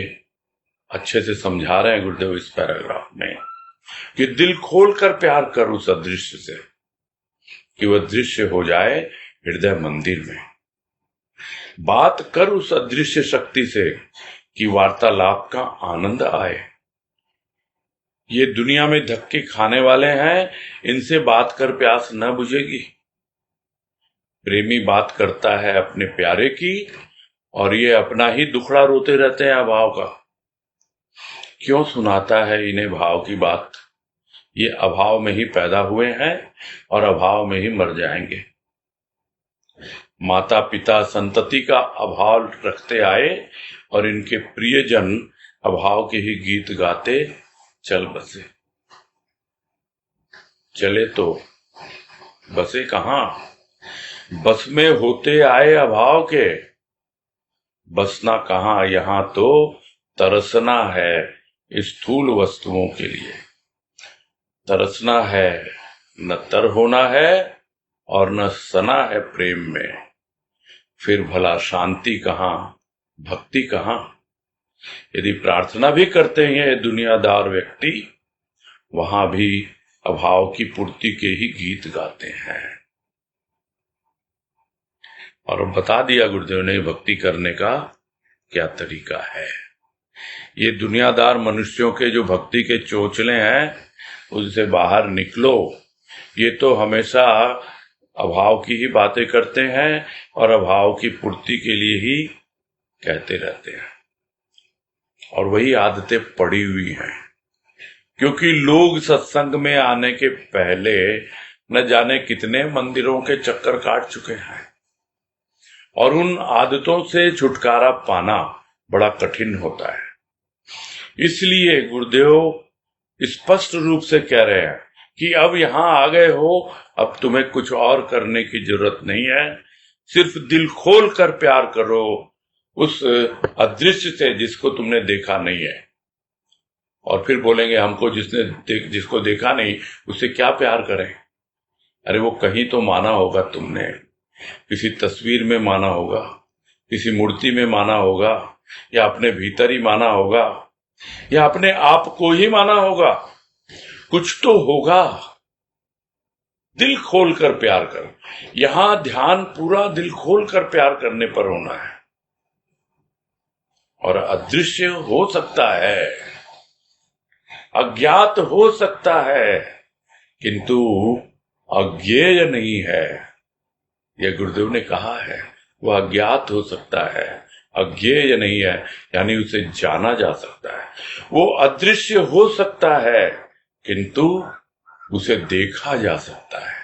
अच्छे से समझा रहे हैं गुरुदेव इस पैराग्राफ में कि दिल खोलकर प्यार कर उस अदृश्य से कि वह दृश्य हो जाए हृदय मंदिर में। बात कर उस अदृश्य शक्ति से कि वार्तालाप का आनंद आए। ये दुनिया में धक्के खाने वाले हैं, इनसे बात कर प्यास न बुझेगी। प्रेमी बात करता है अपने प्यारे की, और ये अपना ही दुखड़ा रोते रहते हैं अभाव का। क्यों सुनाता है इन्हें भाव की बात? ये अभाव में ही पैदा हुए हैं और अभाव में ही मर जाएंगे। माता पिता संतति का अभाव रखते आए और इनके प्रियजन अभाव के ही गीत गाते चल बसे। चले तो बसे कहां? बस में होते आए अभाव के, बसना कहां? यहां तो तरसना है स्थूल वस्तुओं के लिए। तरसना है, न तर होना है और न सना है प्रेम में। फिर भला शांति कहां, भक्ति कहां? यदि प्रार्थना भी करते हैं ये दुनियादार व्यक्ति, वहां भी अभाव की पूर्ति के ही गीत गाते हैं। और बता दिया गुरुदेव ने भक्ति करने का क्या तरीका है। ये दुनियादार मनुष्यों के जो भक्ति के चोचले हैं उनसे बाहर निकलो। ये तो हमेशा अभाव की ही बातें करते हैं और अभाव की पूर्ति के लिए ही कहते रहते हैं, और वही आदतें पड़ी हुई हैं। क्योंकि लोग सत्संग में आने के पहले न जाने कितने मंदिरों के चक्कर काट चुके हैं, और उन आदतों से छुटकारा पाना बड़ा कठिन होता है। इसलिए गुरुदेव स्पष्ट रूप से कह रहे हैं कि अब यहां आ गए हो, अब तुम्हें कुछ और करने की जरूरत नहीं है, सिर्फ दिल खोल कर प्यार करो उस अदृश्य से जिसको तुमने देखा नहीं है, और फिर बोलेंगे हमको जिसको देखा नहीं उससे क्या प्यार करें। अरे वो कहीं तो माना होगा तुमने, किसी तस्वीर में माना होगा, किसी मूर्ति में माना होगा, या अपने भीतर ही माना होगा, या अपने आप को ही माना होगा। कुछ तो होगा। दिल खोल कर प्यार कर। यहां ध्यान पूरा दिल खोल कर प्यार करने पर होना है। और अदृश्य हो सकता है, अज्ञात हो सकता है, किंतु अज्ञेय नहीं है। यह गुरुदेव ने कहा है, वह अज्ञात हो सकता है, अज्ञेय नहीं है, यानी उसे जाना जा सकता है। वो अदृश्य हो सकता है, किंतु उसे देखा जा सकता है।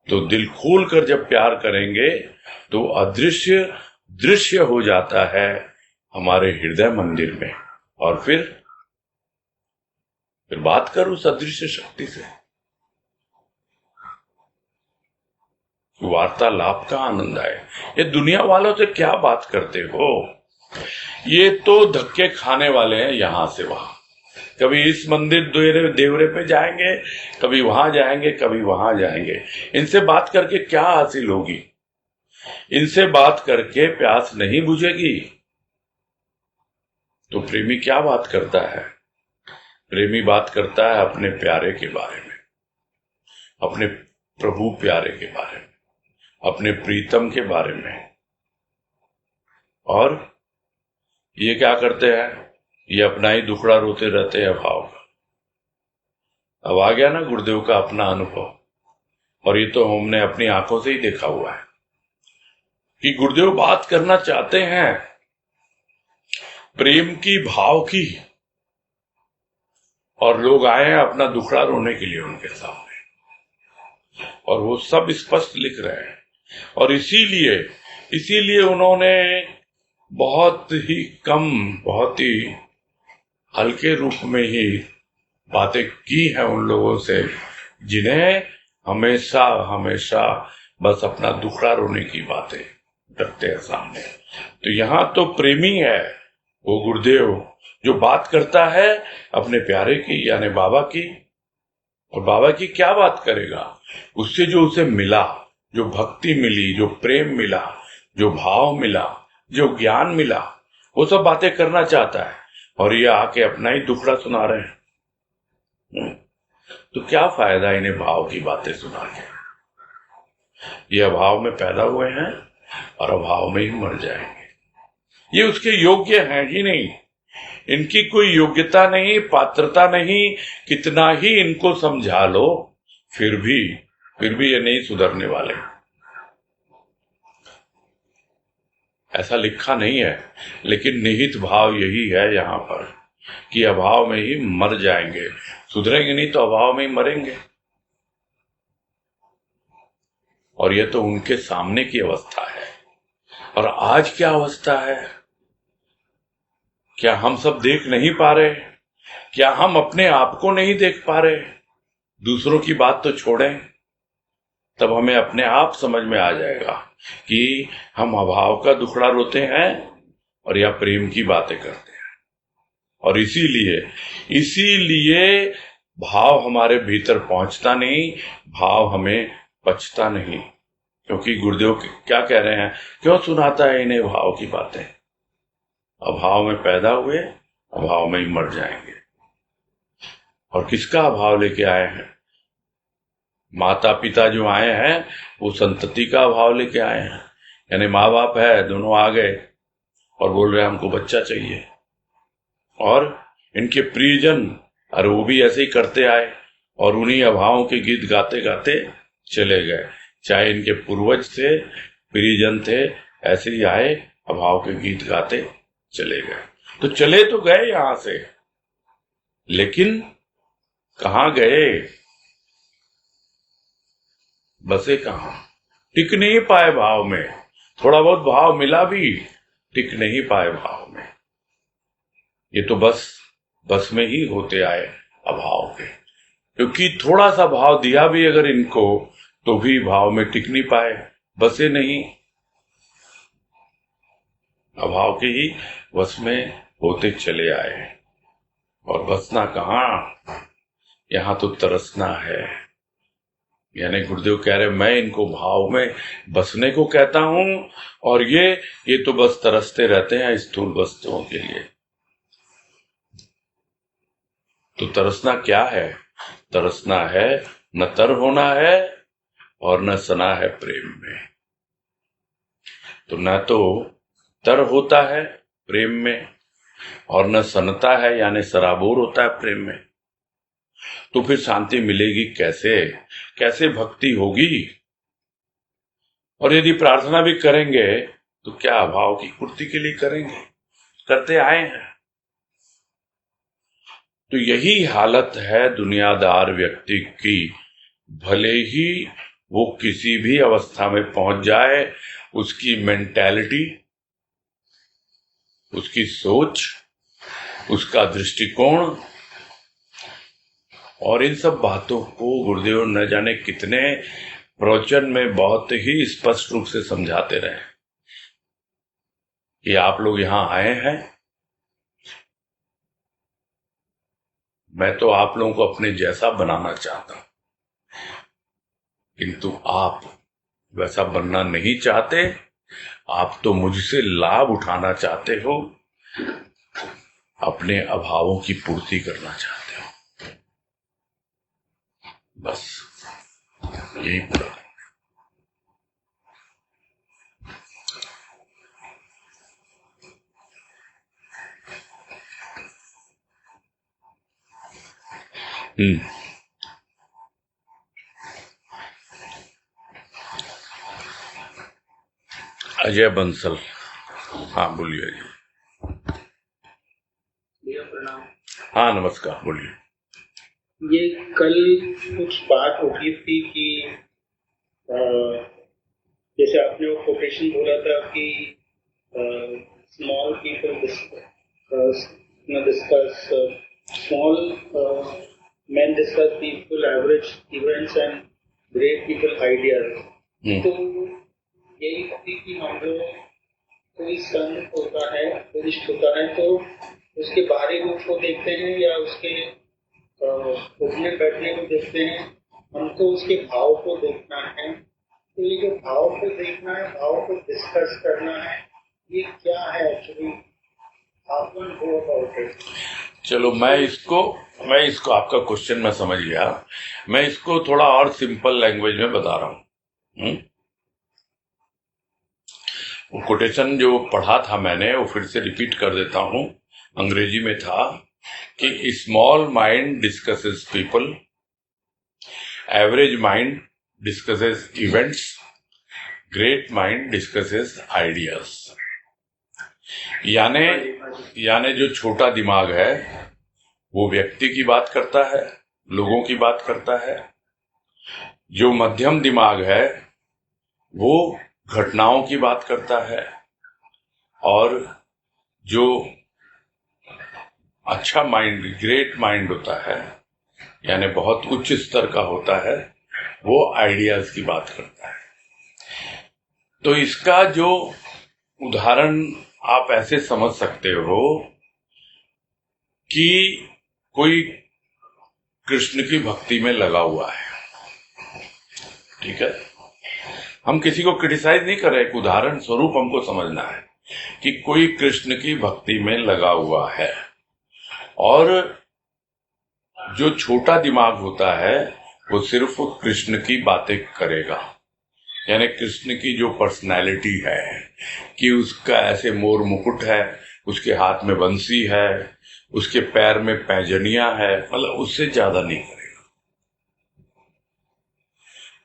तो दिल खोल कर जब प्यार करेंगे तो अदृश्य दृश्य हो जाता है हमारे हृदय मंदिर में। और फिर बात कर उस अदृश्य शक्ति से, वार्तालाप का आनंद आए। ये दुनिया वालों से क्या बात करते हो, ये तो धक्के खाने वाले हैं यहां से वहां। कभी इस मंदिर देवरे पे जाएंगे, कभी वहां जाएंगे, कभी वहां जाएंगे। इनसे बात करके क्या हासिल होगी? इनसे बात करके प्यास नहीं बुझेगी। तो प्रेमी क्या बात करता है? प्रेमी बात करता है अपने प्यारे के बारे में, अपने प्रभु प्यारे के बारे में, अपने प्रीतम के बारे में। और ये क्या करते हैं? ये अपना ही दुखड़ा रोते रहते हैं भाव का। अब आ गया ना गुरुदेव का अपना अनुभव, और ये तो हमने अपनी आंखों से ही देखा हुआ है कि गुरुदेव बात करना चाहते हैं प्रेम की, भाव की, और लोग आए हैं अपना दुखड़ा रोने के लिए उनके सामने, और वो सब स्पष्ट लिख रहे हैं। और इसीलिए उन्होंने बहुत ही कम, बहुत ही हल्के रूप में ही बातें की हैं उन लोगों से जिन्हें हमेशा हमेशा बस अपना दुखड़ा रोने की बातें करते हैं सामने। तो यहां तो प्रेमी है वो गुरुदेव, जो बात करता है अपने प्यारे की, यानी बाबा की। और बाबा की क्या बात करेगा? उससे जो उसे मिला, जो भक्ति मिली, जो प्रेम मिला, जो भाव मिला, जो ज्ञान मिला, वो सब बातें करना चाहता है। और ये आके अपना ही दुखड़ा सुना रहे हैं। तो क्या फायदा इन्हें भाव की बातें सुना के? ये अभाव में पैदा हुए हैं और अभाव में ही मर जाएंगे। ये उसके योग्य हैं ही नहीं। इनकी कोई योग्यता नहीं, पात्रता नहीं। कितना ही इनको समझा लो, फिर भी ये नहीं सुधरने वाले। ऐसा लिखा नहीं है, लेकिन निहित भाव यही है यहां पर कि अभाव में ही मर जाएंगे। सुधरेंगे नहीं तो अभाव में ही मरेंगे। और यह तो उनके सामने की अवस्था है। और आज क्या अवस्था है? क्या हम सब देख नहीं पा रहे? क्या हम अपने आप को नहीं देख पा रहे? दूसरों की बात तो छोड़ें, तब हमें अपने आप समझ में आ जाएगा कि हम अभाव का दुखड़ा रोते हैं और या प्रेम की बातें करते हैं। और इसीलिए भाव हमारे भीतर पहुंचता नहीं, भाव हमें पचता नहीं। क्योंकि गुरुदेव क्या कह रहे हैं? क्यों सुनाता है इन्हें भाव की बातें? अभाव में पैदा हुए, अभाव में ही मर जाएंगे। और किसका अभाव लेके आए हैं? माता पिता जो आए हैं वो संतति का अभाव लेके आए हैं। यानी माँ बाप है, दोनों आ गए और बोल रहे हैं हमको बच्चा चाहिए। और इनके प्रियजन, अरे वो भी ऐसे ही करते आए और उन्हीं अभावों के गीत गाते गाते चले गए। चाहे इनके पूर्वज थे, प्रियजन थे, ऐसे ही आए, अभाव के गीत गाते चले गए। तो चले तो गए यहां से, लेकिन कहां गए? बसे कहां? टिक नहीं पाए भाव में। थोड़ा बहुत भाव मिला भी, टिक नहीं पाए भाव में। ये तो बस में ही होते आए अभाव के। क्योंकि थोड़ा सा भाव दिया भी अगर इनको, तो भी भाव में टिक नहीं पाए, बसे नहीं, अभाव के ही वश में होते चले आए। और बसना कहाँ, यहाँ तो तरसना है। यानी गुरुदेव कह रहे मैं इनको भाव में बसने को कहता हूं, और ये तो बस तरसते रहते हैं स्थूल वस्तुओं के लिए। तो तरसना क्या है? तरसना है न तर होना है और न सना है प्रेम में। तो न तो तर होता है प्रेम में और न सनता है यानी सराबोर होता है प्रेम में। तो फिर शांति मिलेगी कैसे? कैसे भक्ति होगी? और यदि प्रार्थना भी करेंगे तो क्या अभाव की पूर्ति के लिए करेंगे? करते आए हैं। तो यही हालत है दुनियादार व्यक्ति की। भले ही वो किसी भी अवस्था में पहुंच जाए, उसकी मेंटालिटी, उसकी सोच, उसका दृष्टिकोण और इन सब बातों को गुरुदेव न जाने कितने प्रवचन में बहुत ही स्पष्ट रूप से समझाते रहे कि आप लोग यहां आए हैं, मैं तो आप लोगों को अपने जैसा बनाना चाहता हूं, किंतु आप वैसा बनना नहीं चाहते। आप तो मुझसे लाभ उठाना चाहते हो, अपने अभावों की पूर्ति करना चाहते हो। बस यही पूरा। अजय बंसल, हाँ बोलिए जी। भैया प्रणाम। हाँ नमस्कार, बोलिए। ये कल कुछ बात उठी थी कि जैसे आपने वो कोटेशन बोला था कि small people discuss small men discuss people average events and great people ideas। तो यही थी कि हम लोग कोई संत होता है, वरिष्ठ होता है, तो उसके बाहरी रूप को देखते हैं या उसके उठने बैठने को देखते हैं। हमको उसके भाव को देखना है। तो ये जो भाव को देखना है, भाव को डिस्कस करना है, ये क्या है एक्चुअली? आप गो अबाउट इट। चलो मैं इसको आपका क्वेश्चन मैं समझ गया। मैं इसको थोड़ा और सिंपल लैंग्वेज में बता रहा हूं। वो कोटेशन जो पढ़ा था मैंने वो फिर से रिपीट कर देता हूं। अंग्रेजी में था कि small mind discusses people, average mind discusses events, great mind discusses ideas. यानी जो छोटा दिमाग है वो व्यक्ति की बात करता है, लोगों की बात करता है। जो मध्यम दिमाग है वो घटनाओं की बात करता है, और जो अच्छा माइंड, ग्रेट माइंड होता है यानी बहुत उच्च स्तर का होता है, वो आइडियाज की बात करता है। तो इसका जो उदाहरण आप ऐसे समझ सकते हो कि कोई कृष्ण की भक्ति में लगा हुआ है, ठीक है। हम किसी को क्रिटिसाइज नहीं कर रहे, एक उदाहरण स्वरूप हमको समझना है कि कोई कृष्ण की भक्ति में लगा हुआ है, और जो छोटा दिमाग होता है वो सिर्फ कृष्ण की बातें करेगा। यानी कृष्ण की जो पर्सनैलिटी है कि उसका ऐसे मोर मुकुट है, उसके हाथ में बंसी है, उसके पैर में पैजनिया है, मतलब उससे ज्यादा नहीं करेगा।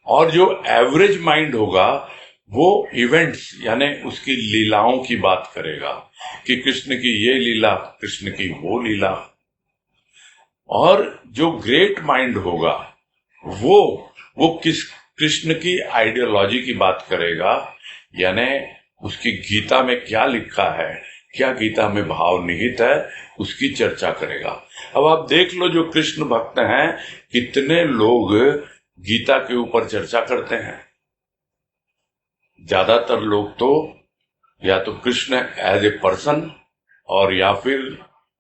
और जो एवरेज माइंड होगा वो इवेंट्स यानी उसकी लीलाओं की बात करेगा कि कृष्ण की ये लीला, कृष्ण की वो लीला। और जो ग्रेट माइंड होगा वो किस कृष्ण की आइडियोलॉजी की बात करेगा, यानी उसकी गीता में क्या लिखा है, क्या गीता में भाव निहित है, उसकी चर्चा करेगा। अब आप देख लो जो कृष्ण भक्त हैं कितने लोग गीता के ऊपर चर्चा करते हैं। ज्यादातर लोग तो या तो कृष्ण एज ए पर्सन और या फिर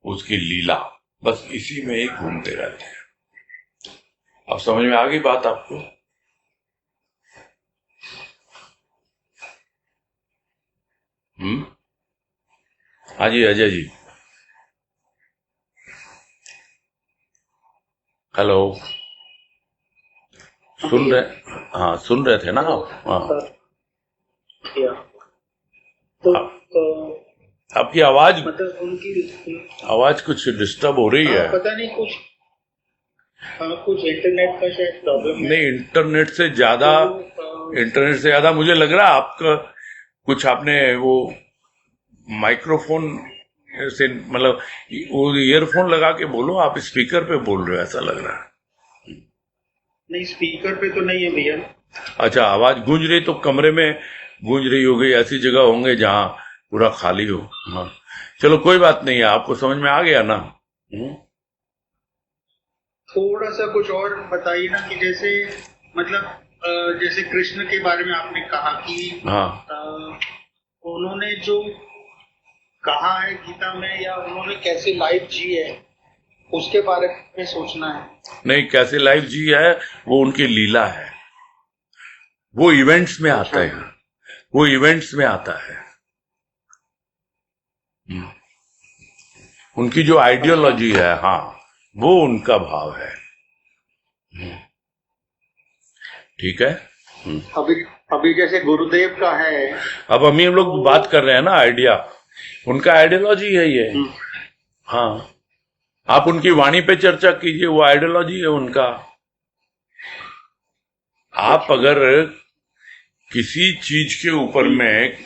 उसकी लीला, बस इसी में ही घूमते रहते हैं। अब समझ में आ गई बात आपको? हाँ जी अजय जी, हेलो, सुन रहे? हाँ सुन रहे थे ना आप? हाँ। या तो आपकी आवाज मतलब उनकी आवाज कुछ डिस्टर्ब हो रही है। पता नहीं कुछ इंटरनेट का शायद प्रॉब्लम है। नहीं, इंटरनेट से ज्यादा मुझे लग रहा है आपका कुछ, आपने वो माइक्रोफोन से, मतलब वो ईयरफोन लगा के बोलो, आप स्पीकर पे बोल रहे हो ऐसा लग रहा है। नहीं, स्पीकर पे तो नहीं है भैया। अच्छा, आवाज गूंज रही तो कमरे में गूंज रही होगी, ऐसी जगह होंगे जहां पूरा खाली हो। हाँ चलो कोई बात नहीं है, आपको समझ में आ गया ना? थोड़ा सा कुछ और बताइए ना, कि जैसे मतलब जैसे कृष्ण के बारे में आपने कहा कि हाँ, उन्होंने जो कहा है गीता में, या उन्होंने कैसे लाइफ जी है, उसके बारे में सोचना है। नहीं, कैसे लाइफ जी है वो उनकी लीला है, वो इवेंट्स में आता है, वो इवेंट्स में आता है। उनकी जो आइडियोलॉजी है, हाँ, वो उनका भाव है। ठीक है। अभी जैसे गुरुदेव का है, अब हम लोग बात कर रहे हैं ना आइडिया, उनका आइडियोलॉजी है ये। हाँ, आप उनकी वाणी पे चर्चा कीजिए, वो आइडियोलॉजी है उनका। आप अगर किसी चीज के ऊपर में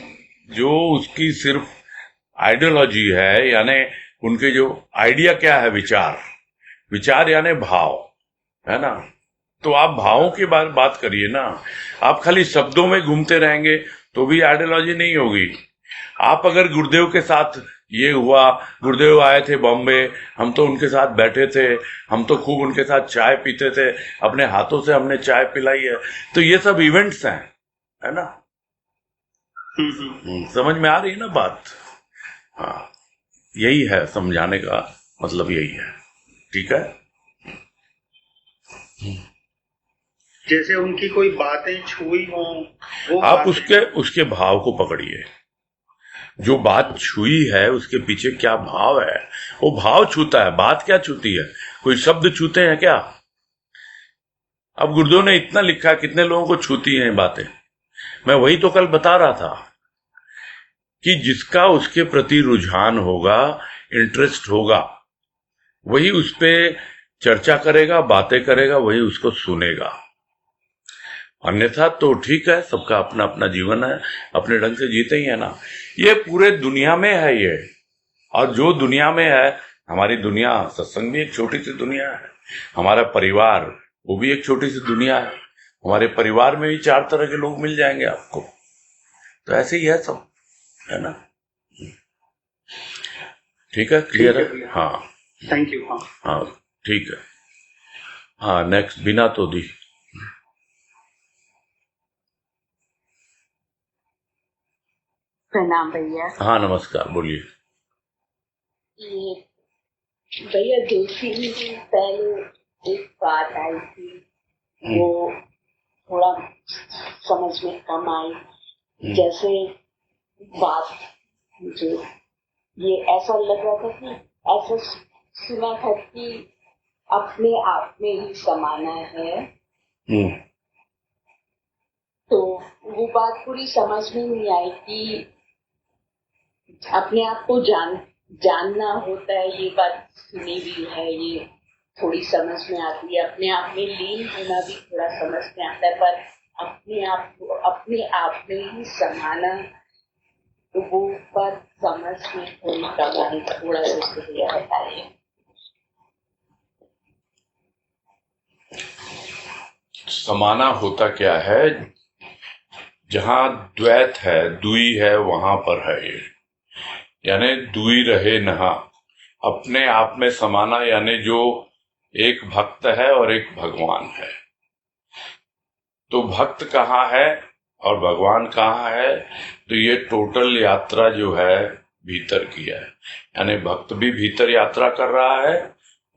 जो उसकी सिर्फ आइडियोलॉजी है, यानी उनके जो आइडिया क्या है, विचार यानी भाव, है ना, तो आप भावों की बात करिए ना। आप खाली शब्दों में घूमते रहेंगे तो भी आइडियोलॉजी नहीं होगी। आप अगर गुरुदेव के साथ ये हुआ, गुरुदेव आए थे बॉम्बे, हम तो उनके साथ बैठे थे, हम तो खूब उनके साथ चाय पीते थे, अपने हाथों से हमने चाय पिलाई है, तो ये सब इवेंट्स हैं, है ना? समझ में आ रही है ना बात? हाँ, यही है समझाने का मतलब, यही है। ठीक है। जैसे उनकी कोई बातें छुई हो, वो आप उसके भाव को पकड़िए, जो बात छुई है उसके पीछे क्या भाव है, वो भाव छूता है, बात क्या छूती है, कोई शब्द छूते हैं क्या? अब गुरुदेव ने इतना लिखा, कितने लोगों को छूती हैं बातें? मैं वही तो कल बता रहा था कि जिसका उसके प्रति रुझान होगा, इंटरेस्ट होगा, वही उस पे चर्चा करेगा, बातें करेगा, वही उसको सुनेगा। अन्यथा तो ठीक है, सबका अपना अपना जीवन है, अपने ढंग से जीते ही है ना। ये पूरे दुनिया में है ये, और जो दुनिया में है, हमारी दुनिया, सत्संग भी एक छोटी सी दुनिया है, हमारा परिवार वो भी एक छोटी सी दुनिया है। हमारे परिवार में भी 4 तरह के लोग मिल जाएंगे आपको, तो ऐसे ही है सब, है ना? ठीक है, क्लियर है? हाँ, थैंक यू। हाँ ठीक है। हाँ, नेक्स्ट बिना तो दी। प्रणाम भैया। हाँ नमस्कार, बोलिए। ये भैया 2-3 दिन पहले एक बात आई थी, वो थोड़ा समझ में कम आई। जैसे बात मुझे ये ऐसा लग रहा था कि ऐसा सुना था कि अपने आप में ही समाना है, तो वो बात पूरी समझ में नहीं आई कि अपने आप को जानना होता है। ये बात सुनी भी है, ये थोड़ी समझ में आती है। अपने आप में लीन होना भी थोड़ा समझ में आता है, पर अपने आप को अपने आप में ही समाना, तो वो बात समझ में थोड़ी कम आई। थोड़ा सा उसको भैया बताइए। समाना होता क्या है? जहां द्वैत है, दुई है, वहां पर है ये, यानी दुई रहे नहा, अपने आप में समाना, यानी जो एक भक्त है और एक भगवान है। तो भक्त कहाँ है और भगवान कहाँ है? तो ये टोटल यात्रा जो है भीतर की है, यानी भक्त भी भीतर यात्रा कर रहा है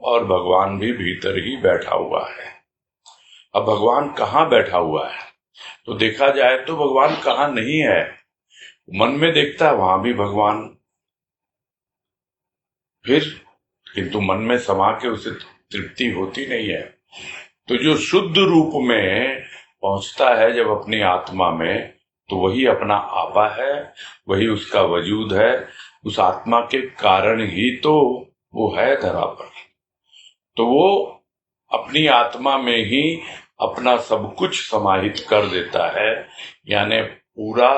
और भगवान भी भीतर ही बैठा हुआ है। अब भगवान कहाँ बैठा हुआ है? तो देखा जाए तो भगवान कहाँ नहीं है, मन में देखता है वहां भी भगवान, फिर किंतु मन में समा के उसे तृप्ति होती नहीं है। तो जो शुद्ध रूप में पहुंचता है जब अपनी आत्मा में, तो वही अपना आपा है, वही उसका वजूद है। उस आत्मा के कारण ही तो वो है धरा पर। तो वो अपनी आत्मा में ही अपना सब कुछ समाहित कर देता है, यानी पूरा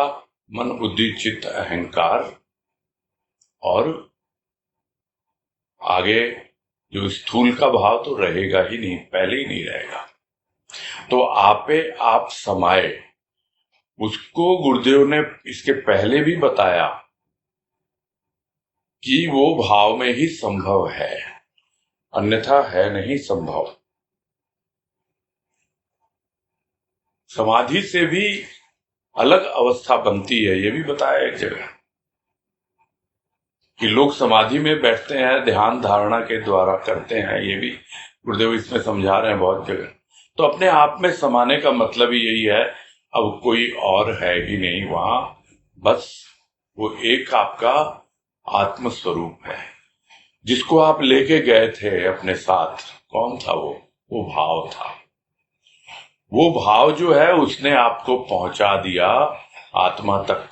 मन बुद्धि चित्त अहंकार, और आगे जो स्थूल का भाव तो रहेगा ही नहीं, पहले ही नहीं रहेगा। तो आपे आप समाये, उसको गुरुदेव ने इसके पहले भी बताया कि वो भाव में ही संभव है, अन्यथा है नहीं संभव। समाधि से भी अलग अवस्था बनती है, ये भी बताया एक जगह कि लोग समाधि में बैठते हैं, ध्यान धारणा के द्वारा करते हैं, ये भी गुरुदेव इसमें समझा रहे हैं बहुत जगह। तो अपने आप में समाने का मतलब ही यही है, अब कोई और है ही नहीं वहां, बस वो एक आपका आत्म स्वरूप है, जिसको आप लेके गए थे अपने साथ। कौन था वो भाव था। वो भाव जो है उसने आपको पहुंचा दिया आत्मा तक,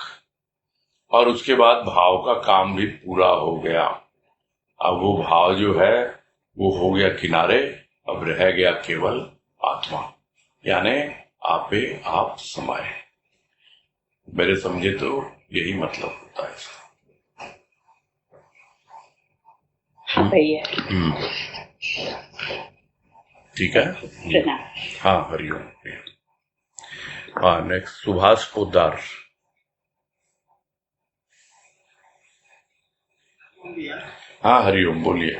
और उसके बाद भाव का काम भी पूरा हो गया। अब वो भाव जो है वो हो गया किनारे, अब रह गया केवल आत्मा, यानी आपे आप समाये। मेरे समझे तो यही मतलब होता है। हाँ भैया, ठीक है। हाँ, हरिओम। हाँ, नेक्स्ट सुभाष पोद्दार। हाँ, हरिओम, बोलिए।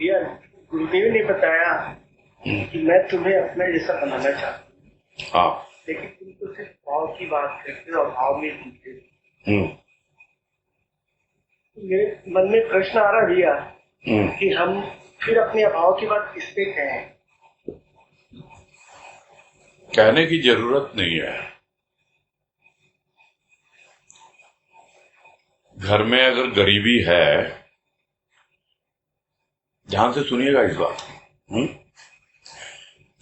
भैया, गुरुदेव ने बताया कि मैं तुम्हें अपना जैसा बनाना चाहता हूँ। हाँ, लेकिन तुम तो सिर्फ भाव की बात करते हो और भाव में जीते हो। मेरे मन में प्रश्न आ रहा भैया कि हम फिर अपने अभाव की बात किससे कहें? कहने की जरूरत नहीं है। घर में अगर गरीबी है, ध्यान से सुनिएगा इस बात को।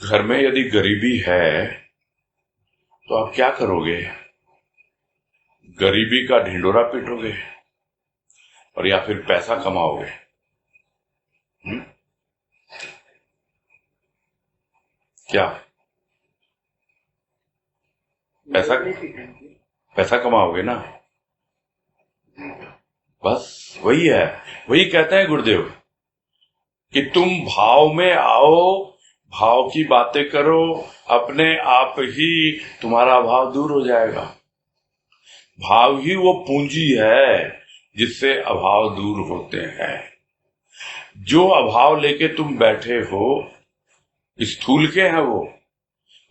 घर में यदि गरीबी है तो आप क्या करोगे? गरीबी का ढिंडोरा पीटोगे और या फिर पैसा कमाओगे? क्या पैसा कमाओगे ना? बस वही है, वही कहते हैं गुरुदेव कि तुम भाव में आओ, भाव की बातें करो, अपने आप ही तुम्हारा अभाव दूर हो जाएगा। भाव ही वो पूंजी है जिससे अभाव दूर होते हैं। जो अभाव लेके तुम बैठे हो, स्थूल के हैं वो,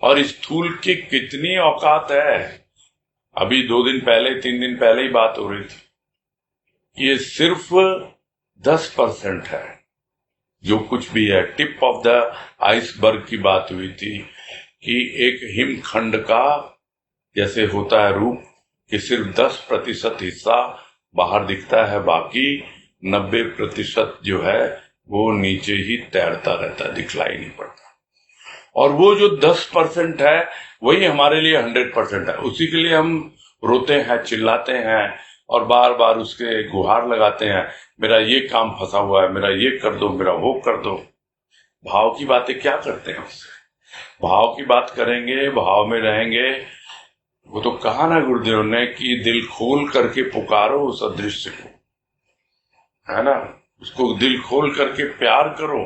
और स्थूल की कितनी औकात है। अभी 2 दिन पहले 3 दिन पहले ही बात हो रही थी, ये सिर्फ 10% है। जो कुछ भी है, टिप ऑफ द आइसबर्ग की बात हुई थी कि एक हिमखंड का जैसे होता है रूप, कि सिर्फ 10% हिस्सा बाहर दिखता है, बाकी 90% जो है वो नीचे ही तैरता रहता है, दिखलाई नहीं पड़ता। और वो जो 10% है वही हमारे लिए 100% है। उसी के लिए हम रोते हैं, चिल्लाते हैं और बार बार उसके गुहार लगाते हैं, मेरा ये काम फंसा हुआ है, मेरा ये कर दो, मेरा वो कर दो। भाव की बातें क्या करते हैं उससे? भाव की बात करेंगे, भाव में रहेंगे। वो तो कहा ना गुरुदेव ने कि दिल खोल करके पुकारो उस अदृश्य को, है ना? उसको दिल खोल करके प्यार करो,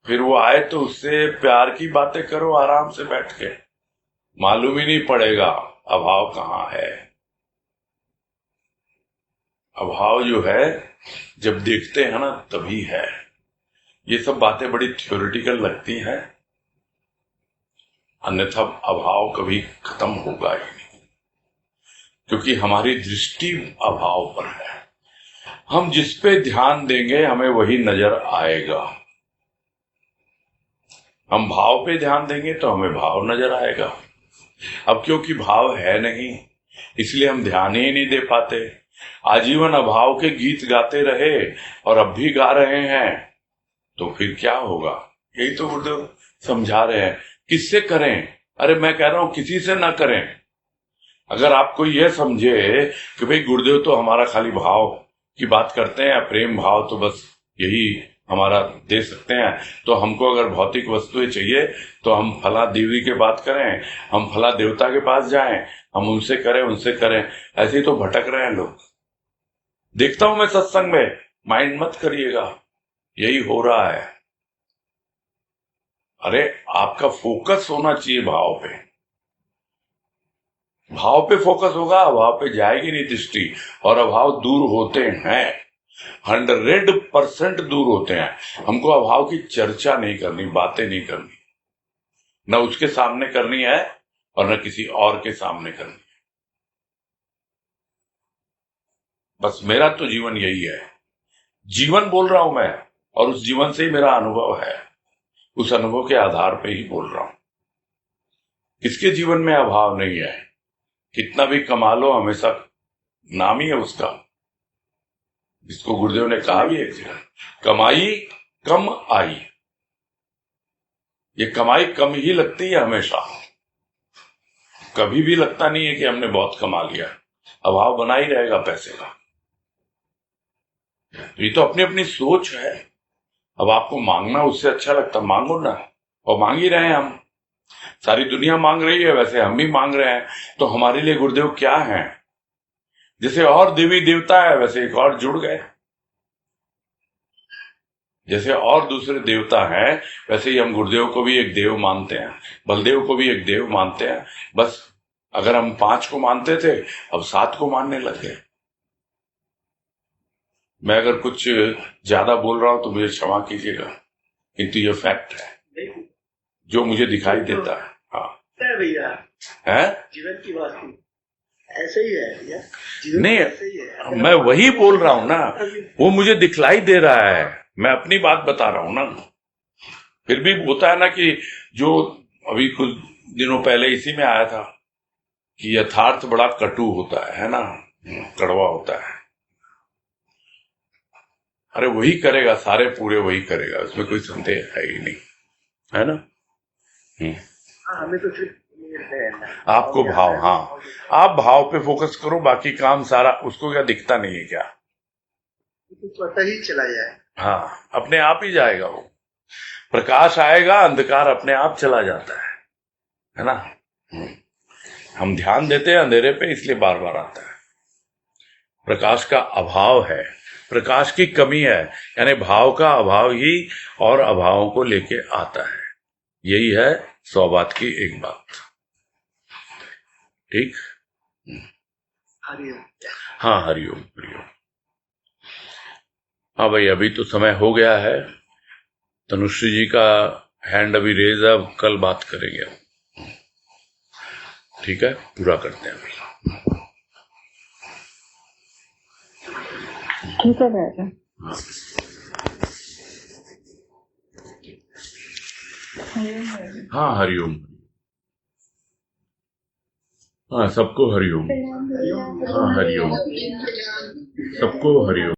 फिर वो आए तो उससे प्यार की बातें करो आराम से बैठ के। मालूम ही नहीं पड़ेगा अभाव कहाँ है। अभाव जो है जब देखते हैं ना तभी है। ये सब बातें बड़ी थ्योरेटिकल लगती हैं, अन्यथा अभाव कभी खत्म होगा ही नहीं, क्योंकि हमारी दृष्टि अभाव पर है। हम जिस पे ध्यान देंगे हमें वही नजर आएगा। हम भाव पे ध्यान देंगे तो हमें भाव नजर आएगा। अब क्योंकि भाव है नहीं इसलिए हम ध्यान ही नहीं दे पाते। आजीवन अभाव के गीत गाते रहे और अब भी गा रहे हैं तो फिर क्या होगा? यही तो गुरुदेव समझा रहे हैं। किससे करें? अरे मैं कह रहा हूं किसी से ना करें। अगर आपको यह समझे कि भाई गुरुदेव तो हमारा खाली भाव की बात करते हैं, प्रेम भाव तो बस यही हमारा दे सकते हैं, तो हमको अगर भौतिक वस्तुएं चाहिए तो हम फला देवी के बात करें, हम फला देवता के पास जाएं, हम उनसे करें उनसे करें। ऐसे ही तो भटक रहे हैं लोग। देखता हूं मैं सत्संग में, माइंड मत करिएगा, यही हो रहा है। अरे आपका फोकस होना चाहिए भाव पे। भाव पे फोकस होगा, अभाव पे जाएगी नहीं दृष्टि, और अभाव दूर होते हैं, 100% दूर होते हैं। हमको अभाव की चर्चा नहीं करनी, बातें नहीं करनी, न उसके सामने करनी है और न किसी और के सामने करनी है। बस मेरा तो जीवन यही है, जीवन बोल रहा हूं मैं, और उस जीवन से ही मेरा अनुभव है, उस अनुभव के आधार पे ही बोल रहा हूं। किसके जीवन में अभाव नहीं है? कितना भी कमा लो हमेशा नाम ही है उसका। जिसको गुरुदेव ने कहा भी एक जगह, कमाई कम आई। ये कमाई कम ही लगती है हमेशा, कभी भी लगता नहीं है कि हमने बहुत कमा लिया। अभाव बना ही रहेगा पैसे का। ये तो अपनी अपनी सोच है। अब आपको मांगना उससे अच्छा लगता, मांगो ना, और मांग ही रहे हैं हम। सारी दुनिया मांग रही है, वैसे हम भी मांग रहे हैं। तो हमारे लिए गुरुदेव क्या है? जैसे और देवी देवता है वैसे एक और जुड़ गए। जैसे और दूसरे देवता हैं वैसे ही हम गुरुदेव को भी एक देव मानते हैं, बलदेव को भी एक देव मानते हैं। बस अगर हम 5 को मानते थे अब 7 को मानने लग गए। मैं अगर कुछ ज्यादा बोल रहा हूं तो मुझे क्षमा कीजिएगा, किंतु ये फैक्ट है जो मुझे दिखाई देता है। हाँ भैया, है जीवन की बात ऐसे ही है भैया, नहीं ऐसे ही है। मैं वही बोल रहा हूं ना, वो मुझे दिखलाई दे रहा है, मैं अपनी बात बता रहा हूं ना। फिर भी होता है ना कि जो अभी कुछ दिनों पहले इसी में आया था कि यथार्थ बड़ा कटु होता है ना, कड़वा होता है। अरे वही करेगा, सारे पूरे वही करेगा, उसमें कोई संदेह है ही नहीं, है ना। हमें तो सिर्फ आपको भाव, हाँ आप भाव पे फोकस करो, बाकी काम सारा उसको क्या दिखता नहीं है क्या? पता ही चला जाए। हाँ अपने आप ही जाएगा वो। प्रकाश आएगा, अंधकार अपने आप चला जाता है ना। हम ध्यान देते हैं अंधेरे पे, इसलिए बार बार आता है। प्रकाश का अभाव है, प्रकाश की कमी है, यानी भाव का अभाव ही और अभावों को लेके आता है। यही है 100 बात की एक बात। ठीक, हरिओम। हाँ हरिओम हरिओम। हाँ भाई अभी तो समय हो गया है। तनुश्री जी का हैंड अभी रेज है, कल बात करेंगे। ठीक है, पूरा करते हैं अभी। ठीक है भैया। हाँ हरिओम। हाँ सबको हरिओम। हाँ हरिओम, सबको हरिओम।